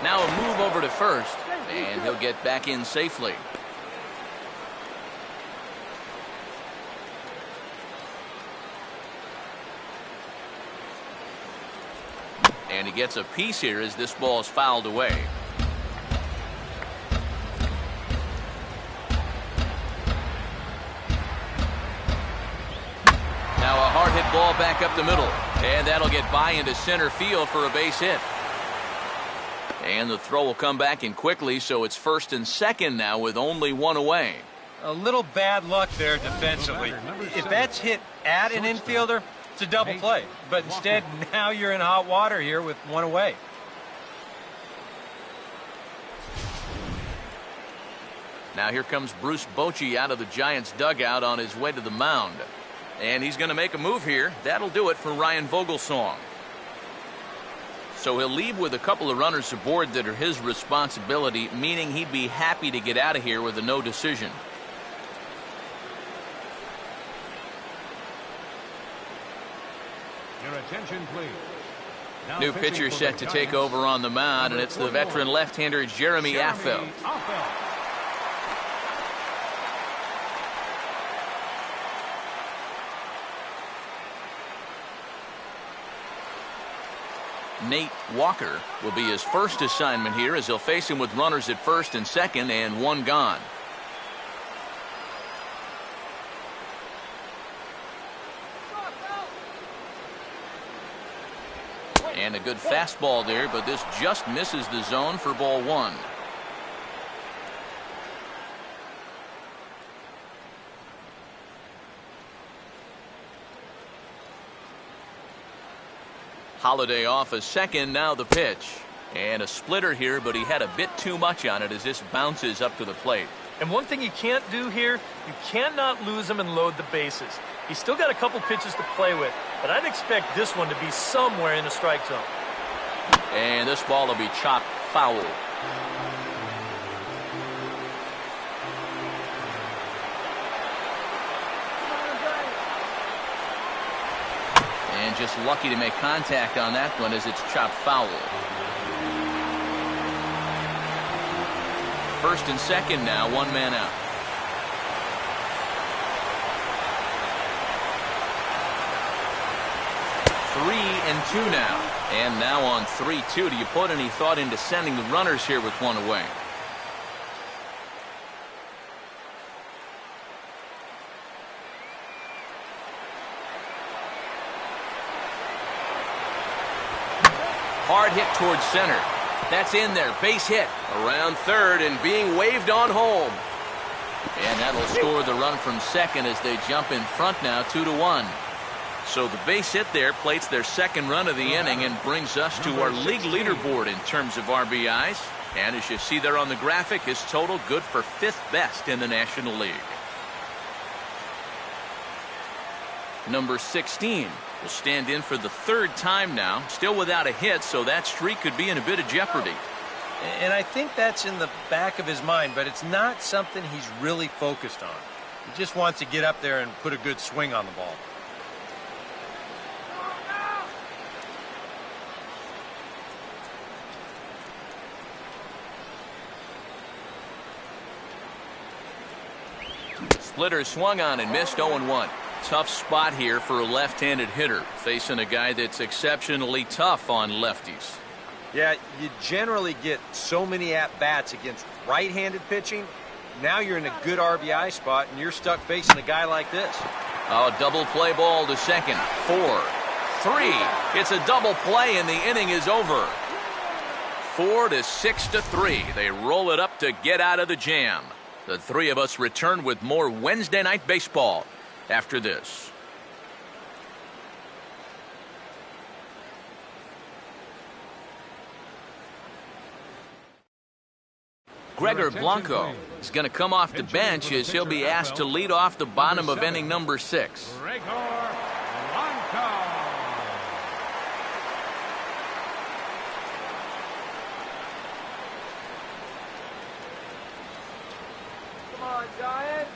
Now a move over to first, and he'll get back in safely. And he gets a piece here as this ball is fouled away. Now a hard hit ball back up the middle, and that'll get by into center field for a base hit. And the throw will come back in quickly, so it's first and second now with only 1 away. A little bad luck there defensively. If that's hit at an infielder, it's a double play. But instead, now you're in hot water here with 1 away. Now here comes Bruce Bochy out of the Giants dugout on his way to the mound. And he's going to make a move here. That'll do it for Ryan Vogelsong. So he'll leave with a couple of runners aboard that are his responsibility, meaning he'd be happy to get out of here with a no decision. Your attention, please. Now New pitcher set to take over on the mound, and it's the veteran left-hander Jeremy Affeldt. Nate Walker will be his first assignment here as he'll face him with runners at first and second and 1 gone. And a good fastball there, but this just misses the zone for ball 1. Holiday off a second, now the pitch. And a splitter here, but he had a bit too much on it as this bounces up to the plate. And one thing you can't do here, you cannot lose him and load the bases. He's still got a couple pitches to play with, but I'd expect this one to be somewhere in the strike zone. And this ball will be chopped foul. And just lucky to make contact on that one as it's chopped foul. First and second now, 1 man out. Three and 2 now. And now on 3-2. Do you put any thought into sending the runners here with 1 away? Hard hit towards center. That's in there. Base hit around third and being waved on home. And that'll score the run from second as they jump in front now 2-1. So the base hit there plates their second run of the inning and brings us to our league leaderboard in terms of RBIs. And as you see there on the graphic, his total good for 5th best in the National League. number 16, will stand in for the third time now. Still without a hit, so that streak could be in a bit of jeopardy. And I think that's in the back of his mind, but it's not something he's really focused on. He just wants to get up there and put a good swing on the ball. Splitter swung on and missed 0-1. Tough spot here for a left-handed hitter, facing a guy that's exceptionally tough on lefties. Yeah, you generally get so many at-bats against right-handed pitching. Now you're in a good RBI spot, and you're stuck facing a guy like this. Oh, double play ball to second. 4, 3. It's a double play, and the inning is over. 4 to 6 to 3. They roll it up to get out of the jam. The three of us return with more Wednesday Night Baseball after this. Gregor Blanco is going to come off the bench as he'll be asked to lead off the bottom of inning number 6. Gregor Blanco. Come on, Giants.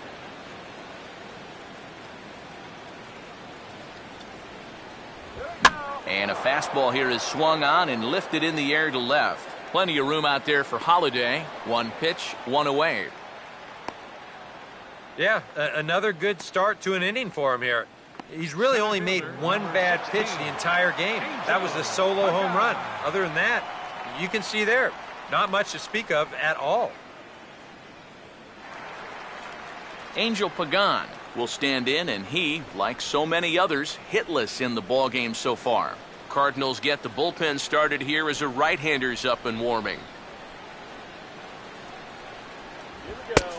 And a fastball here is swung on and lifted in the air to left. Plenty of room out there for Holiday. One pitch, one away. Yeah, another good start to an inning for him here. He's really only made one bad pitch the entire game. That was the solo home run. Other than that, you can see there, not much to speak of at all. Angel Pagan will stand in, and he, like so many others, hitless in the ballgame so far. Cardinals get the bullpen started here as a right-hander's up and warming.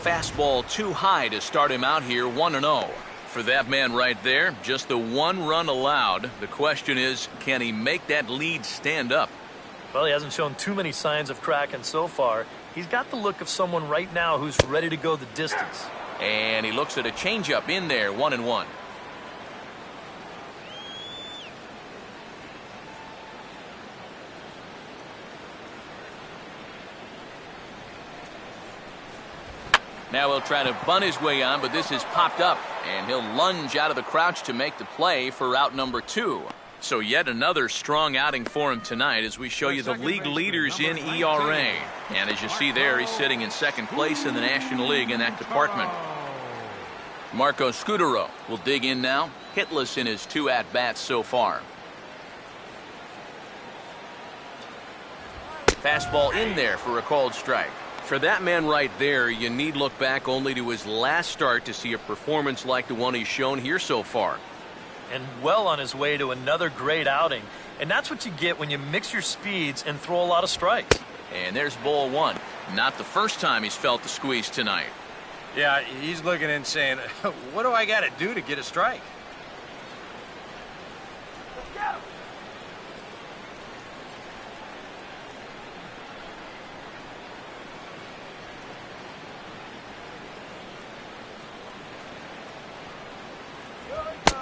Fastball too high to start him out here, 1-0. For that man right there, just the one run allowed. The question is, can he make that lead stand up? Well, he hasn't shown too many signs of cracking so far. He's got the look of someone right now who's ready to go the distance. And he looks at a changeup in there, 1-1. Now he'll try to bunt his way on, but this is popped up, and he'll lunge out of the crouch to make the play for out number 2. So yet another strong outing for him tonight as we show you the league leaders in ERA. And as you see there, he's sitting in second place in the National League in that department. Marco Scudero will dig in now, hitless in his 2 at-bats so far. Fastball in there for a called strike. For that man right there, you need look back only to his last start to see a performance like the one he's shown here so far. And well on his way to another great outing. And that's what you get when you mix your speeds and throw a lot of strikes. And there's ball 1. Not the first time he's felt the squeeze tonight. Yeah, he's looking and saying, what do I got to do to get a strike?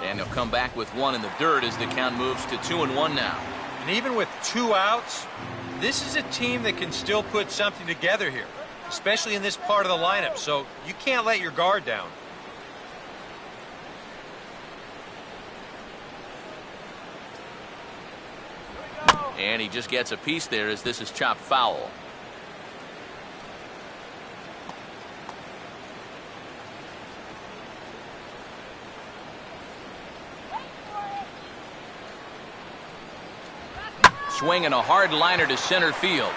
And he'll come back with 1 in the dirt as the count moves to 2-1 now. And even with 2 outs, this is a team that can still put something together here, especially in this part of the lineup, so you can't let your guard down. And he just gets a piece there as this is chopped foul. Swinging a hard liner to center field.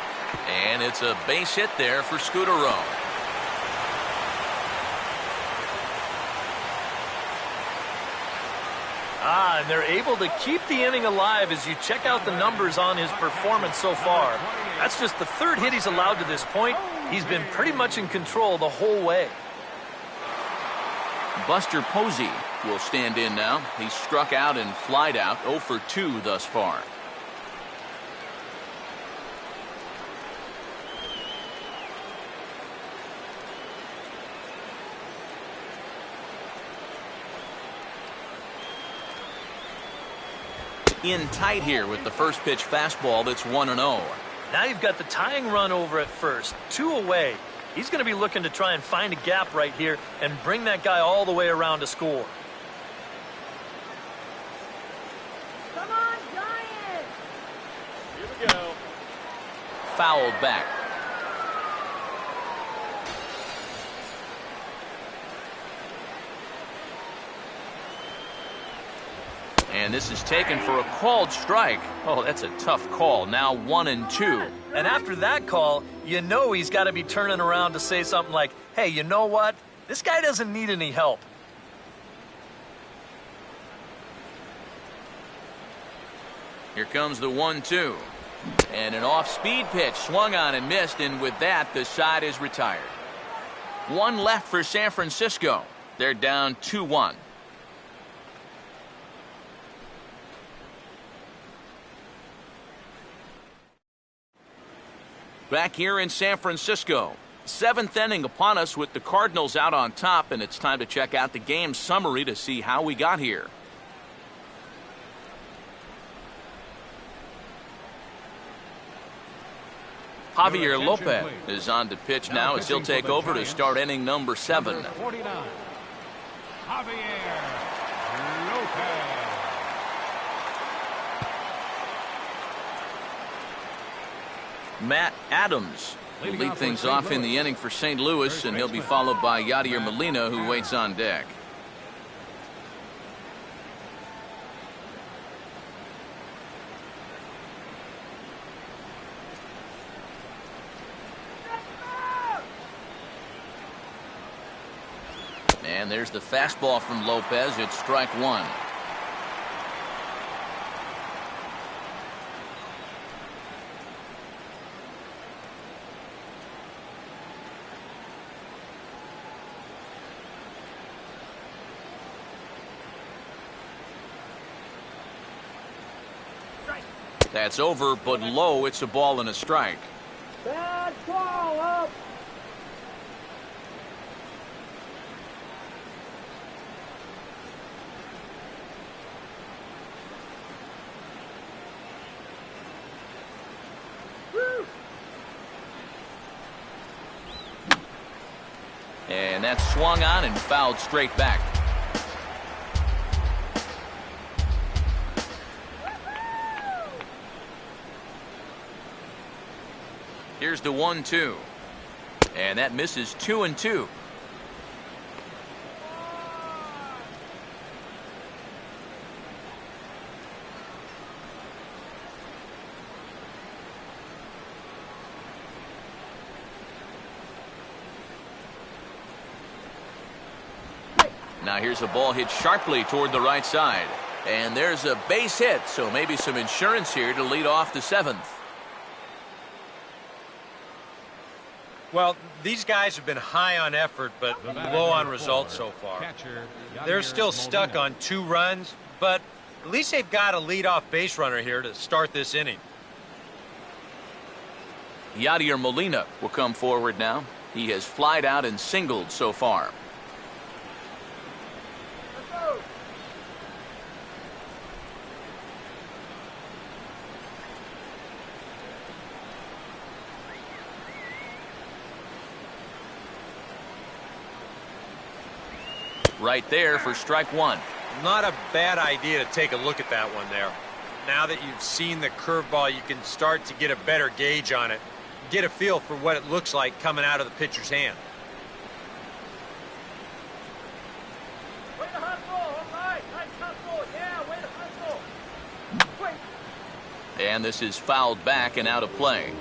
And it's a base hit there for Scudero. And they're able to keep the inning alive as you check out the numbers on his performance so far. That's just the 3rd hit he's allowed to this point. He's been pretty much in control the whole way. Buster Posey will stand in now. He's struck out and flied out, 0 for 2 thus far. in tight here with the first pitch fastball that's 1-0. Now you've got the tying run over at first, 2 away. He's going to be looking to try and find a gap right here and bring that guy all the way around to score. Come on, Giants! Here we go. Fouled back. And this is taken for a called strike. Oh, that's a tough call. Now 1-2. And after that call, you know he's got to be turning around to say something like, hey, you know what? This guy doesn't need any help. Here comes the 1-2. And an off-speed pitch swung on and missed, and with that, the side is retired. 1 left for San Francisco. They're down 2-1. Back here in San Francisco. 7th inning upon us with the Cardinals out on top, and it's time to check out the game summary to see how we got here. Javier Lopez is on to pitch now as he'll take over to start inning number 7. 49. Javier Lopez. Matt Adams will lead things off in the inning for St. Louis, and he'll be followed by Yadier Molina, who waits on deck. And there's the fastball from Lopez. It's strike 1. That's over, but low. It's a ball and a strike. Bad call up. And that's swung on and fouled straight back. Here's the 1-2. And that misses 2-2. Now here's a ball hit sharply toward the right side. And there's a base hit, so maybe some insurance here to lead off the 7th. Well, these guys have been high on effort, but low on results so far. They're still stuck on 2 runs, but at least they've got a leadoff base runner here to start this inning. Yadier Molina will come forward now. He has flied out and singled so far. Right there for strike 1. Not a bad idea to take a look at that one there. Now that you've seen the curveball, you can start to get a better gauge on it. Get a feel for what it looks like coming out of the pitcher's hand. Way to hustle. All right. Nice hustle. Yeah, way to hustle. Wait. And this is fouled back and out of play.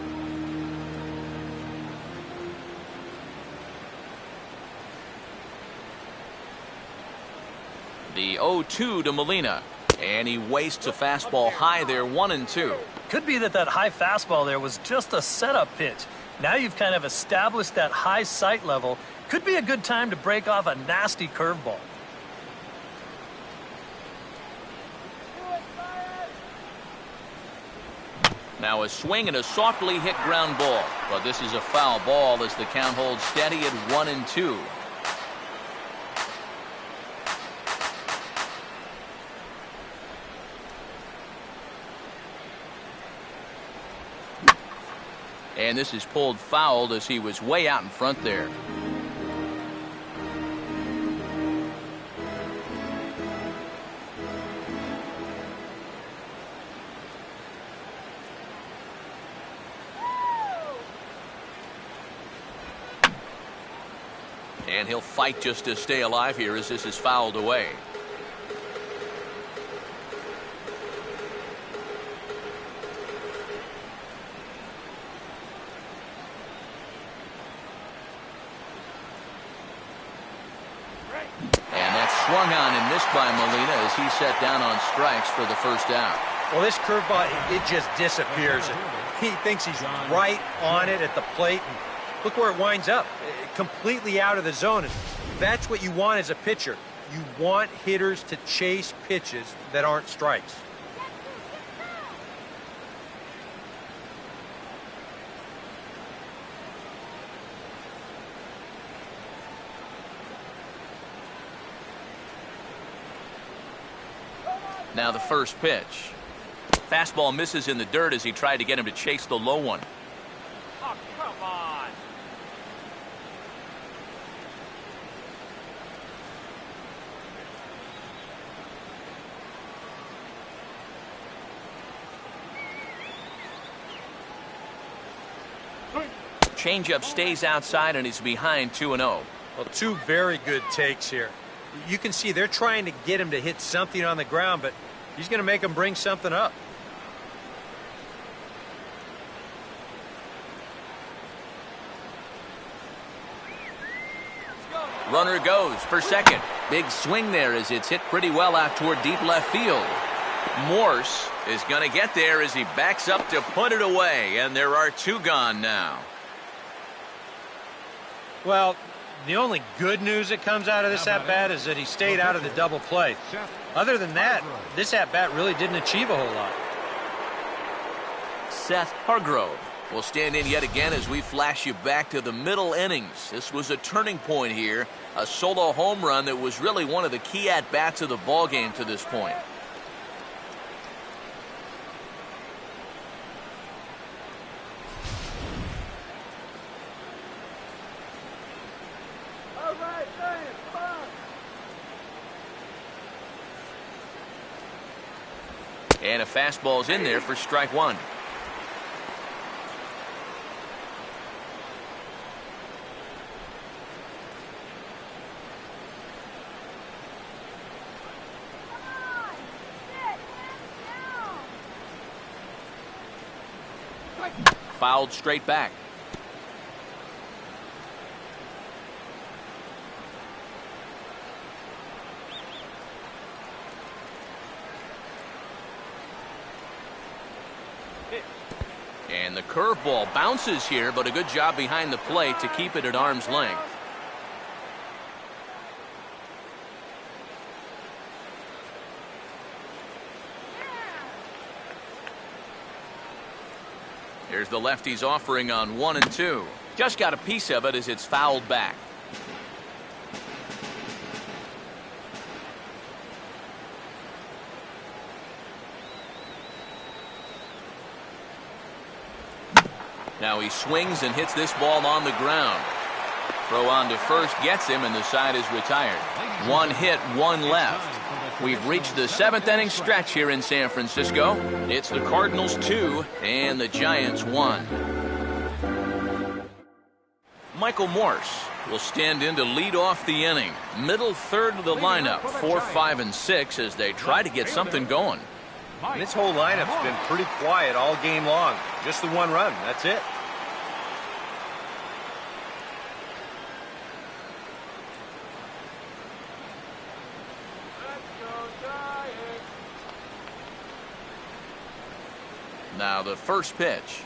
The 0-2 to Molina. And he wastes a fastball high there, 1-2. Could be that high fastball there was just a setup pitch. Now you've kind of established that high sight level. Could be a good time to break off a nasty curveball. Now a swing and a softly hit ground ball. But this is a foul ball as the count holds steady at 1-2. And this is pulled fouled as he was way out in front there. And he'll fight just to stay alive here as this is fouled away. And that's swung on and missed by Molina as he set down on strikes for the first out. Well, this curveball, it just disappears. He thinks he's right on it at the plate. And look where it winds up, completely out of the zone. And that's what you want as a pitcher. You want hitters to chase pitches that aren't strikes. Now the first pitch. Fastball misses in the dirt as he tried to get him to chase the low one. Oh, come on. Changeup stays outside and he's behind 2-0. Well, two very good takes here. You can see they're trying to get him to hit something on the ground, but he's going to make him bring something up. Runner goes for second. Big swing there as it's hit pretty well out toward deep left field. Morse is going to get there as he backs up to put it away, and there are two gone now. Well, the only good news that comes out of this at-bat is that he stayed out of the double play. Other than that, this at-bat really didn't achieve a whole lot. Seth Hargrove will stand in yet again as we flash you back to the middle innings. This was a turning point here, a solo home run that was really one of the key at-bats of the ballgame to this point. All right, Giants, come on. And a fastball's in there for strike one. Fouled straight back. And the curveball bounces here, but a good job behind the plate to keep it at arm's length. Here's the lefty's offering on 1 and 2. Just got a piece of it as it's fouled back. Now he swings and hits this ball on the ground. Throw on to first gets him, and the side is retired. One hit, one left. We've reached the 7th inning stretch here in San Francisco. It's the Cardinals 2 and the Giants 1. Michael Morse will stand in to lead off the inning. Middle third of the lineup, 4, 5, and 6 as they try to get something going. And this whole lineup's been pretty quiet all game long. Just the one run, that's it. Now the first pitch.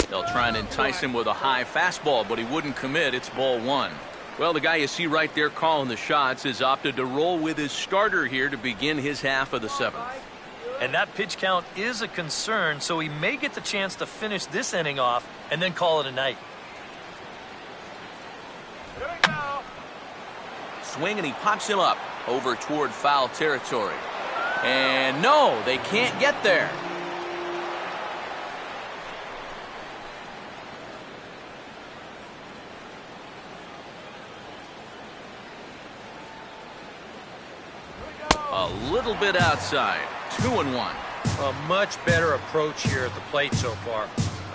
They'll try and entice him with a high fastball, but he wouldn't commit. It's ball one. Well, the guy you see right there calling the shots has opted to roll with his starter here to begin his half of the 7th. And that pitch count is a concern, so he may get the chance to finish this inning off and then call it a night. Here we go. Swing, and he pops him up over toward foul territory. And no, they can't get there. little bit outside. 2-1. A much better approach here at the plate so far.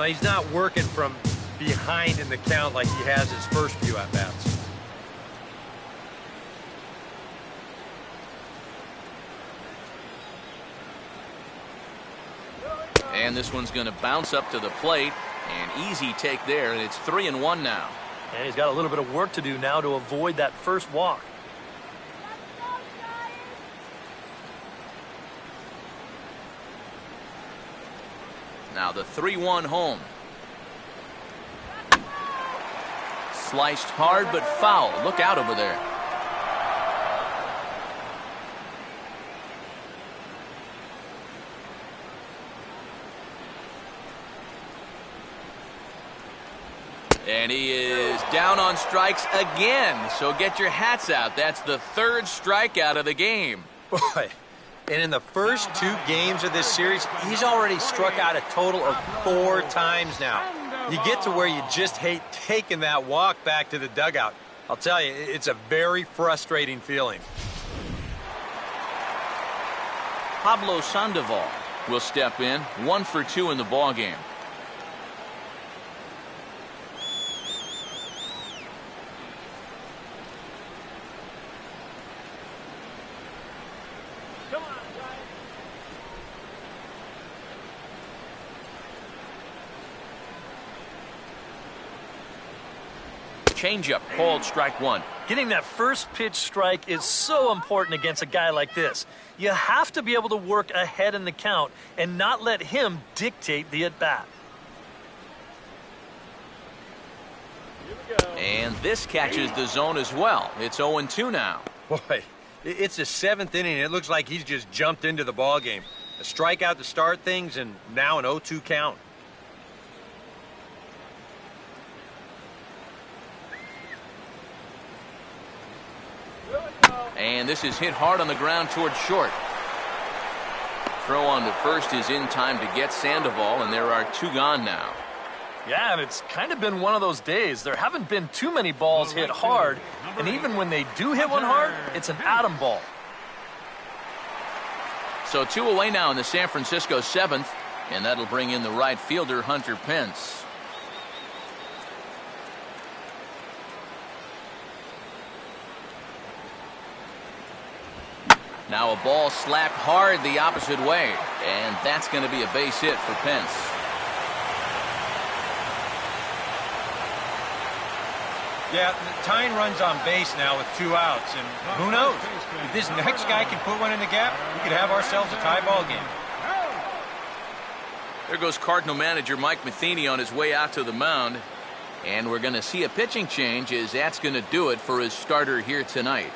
He's not working from behind in the count like he has his first few at-bats. And this one's going to bounce up to the plate. An easy take there, and it's 3-1 now. And he's got a little bit of work to do now to avoid that first walk. Now the 3-1 home. Sliced hard but foul. Look out over there. And he is down on strikes again. So get your hats out. That's the third strikeout of the game. Boy, and in the first 2 games of this series, he's already struck out a total of 4 times now. You get to where you just hate taking that walk back to the dugout. I'll tell you, it's a very frustrating feeling. Pablo Sandoval will step in. 1 for 2 in the ballgame. Changeup called strike 1. Getting that first pitch strike is so important against a guy like this. You have to be able to work ahead in the count and not let him dictate the at-bat. And this catches the zone as well. It's 0-2 now. Boy, it's the 7th inning. It looks like he's just jumped into the ballgame. A strikeout to start things, and now an 0-2 count. And this is hit hard on the ground towards short. Throw on to first is in time to get Sandoval, and there are 2 gone now. Yeah, and it's kind of been one of those days. There haven't been too many balls hit hard, and even when they do hit one hard, it's an atom ball. So 2 away now in the San Francisco 7th, and that'll bring in the right fielder, Hunter Pence. Now a ball slapped hard the opposite way, and that's going to be a base hit for Pence. Yeah, tying runs on base now with 2 outs, and who knows? If this next guy can put one in the gap, we could have ourselves a tie ball game. There goes Cardinal manager Mike Matheny on his way out to the mound, and we're going to see a pitching change as that's going to do it for his starter here tonight.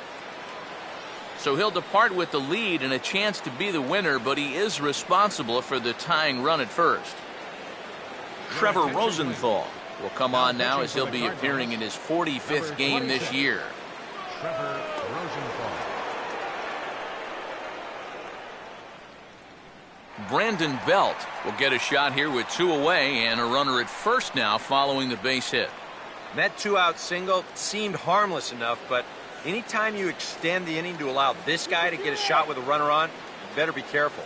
So he'll depart with the lead and a chance to be the winner, but he is responsible for the tying run at first. Trevor Rosenthal will come on now as he'll be appearing in his 45th game this year. Trevor Rosenthal. Brandon Belt will get a shot here with 2 away and a runner at first now following the base hit. That 2-out single seemed harmless enough, but anytime you extend the inning to allow this guy to get a shot with a runner on, you better be careful.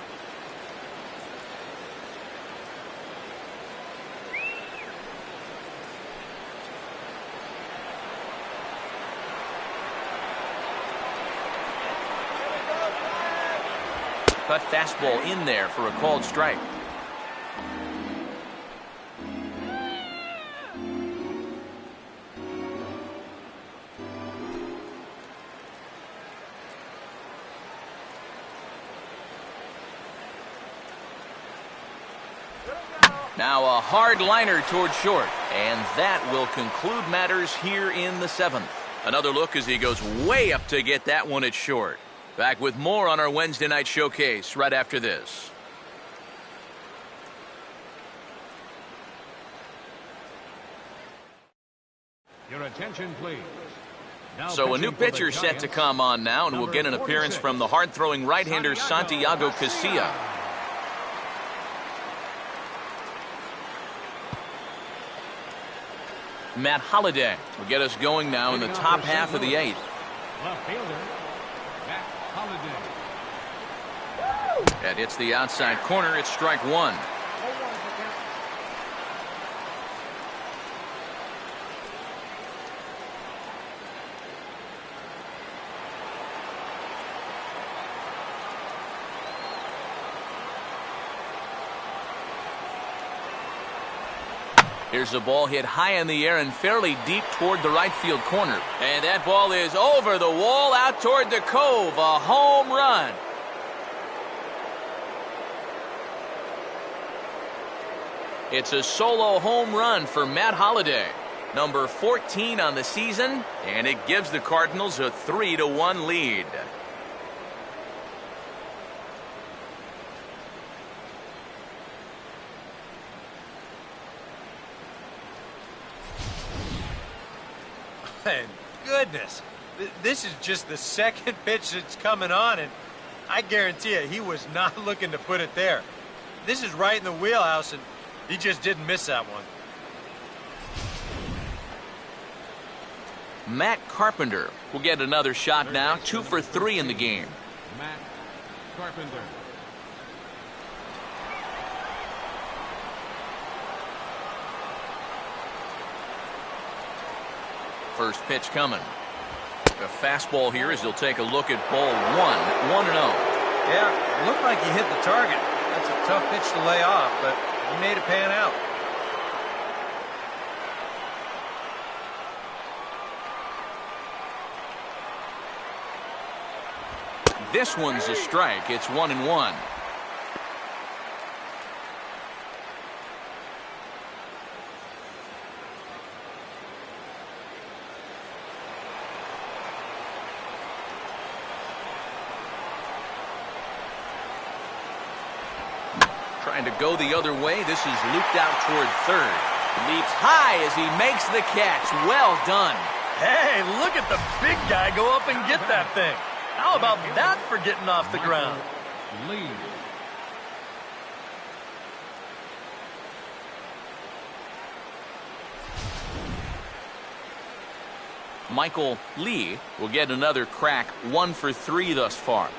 Cut fastball in there for a called strike. Now a hard liner toward short, and that will conclude matters here in the 7th. Another look as he goes way up to get that one at short. Back with more on our Wednesday night showcase right after this. Your attention, please. Now So a new pitching for the pitcher set to Giants, come on now, and we'll get an number appearance 46, from the hard-throwing right-hander Santiago Casilla. Matt Holliday will get us going now in the top half of the 8th. left fielder, Matt Holliday. That hits the outside corner. It's strike one. Here's a ball hit high in the air and fairly deep toward the right field corner. And that ball is over the wall out toward the cove. A home run. It's a solo home run for Matt Holliday. Number 14 on the season, and it gives the Cardinals a 3-1 lead. And goodness, this is just the second pitch that's coming on, and I guarantee you he was not looking to put it there. This is right in the wheelhouse, and he just didn't miss that one. Matt Carpenter will get another shot now, 2 for 3 in the game. Matt Carpenter. First pitch coming. A fastball here as he'll take a look at ball 1, 1-0. Yeah, it looked like he hit the target. That's a tough pitch to lay off, but he made it pan out. This one's a strike. It's 1-1. Trying to go the other way. This is looped out toward third. Leaps high as he makes the catch. Well done. Hey, look at the big guy go up and get that thing. How about that for getting off the ground? Lee. Michael Lee will get another crack, 1 for 3 thus far.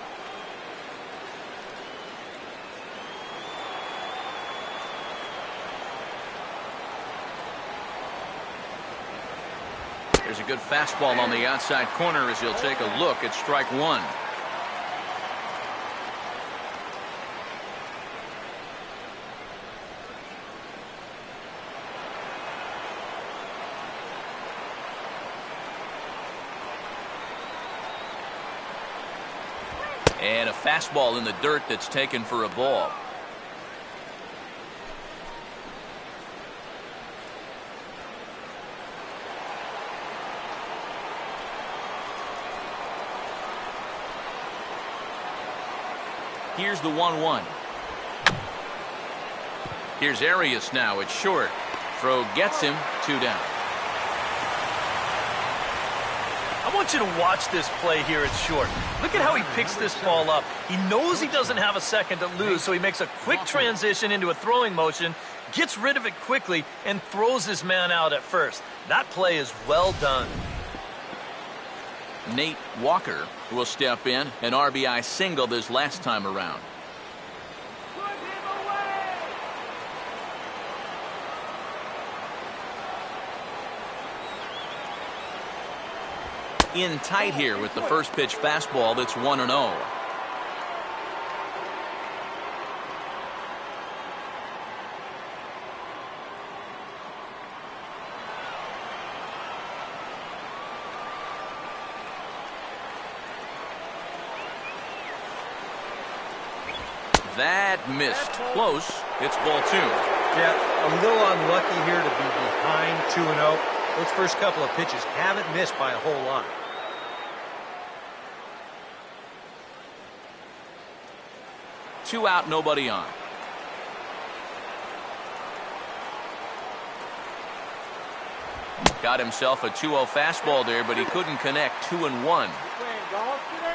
There's a good fastball on the outside corner as he'll take a look at strike one. And a fastball in the dirt that's taken for a ball. Here's the 1-1. Here's Arias now at short. Throw gets him, 2 down. I want you to watch this play here at short. Look at how he picks this ball up. He knows he doesn't have a second to lose, so he makes a quick transition into a throwing motion, gets rid of it quickly, and throws his man out at first. That play is well done. Nate Walker will step in, an RBI single this last time around. Put him away! In tight here with the first pitch fastball that's 1-0. That missed. Close. It's ball 2. Yeah, a little unlucky here to be behind 2-0. Those first couple of pitches haven't missed by a whole lot. Two out, nobody on. Got himself a 2-0 fastball there, but he couldn't connect. 2-1. Playing golf today?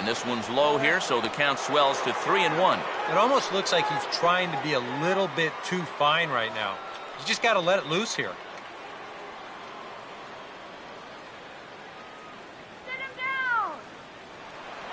And this one's low here, so the count swells to 3-1. It almost looks like he's trying to be a little bit too fine right now. You just got to let it loose here.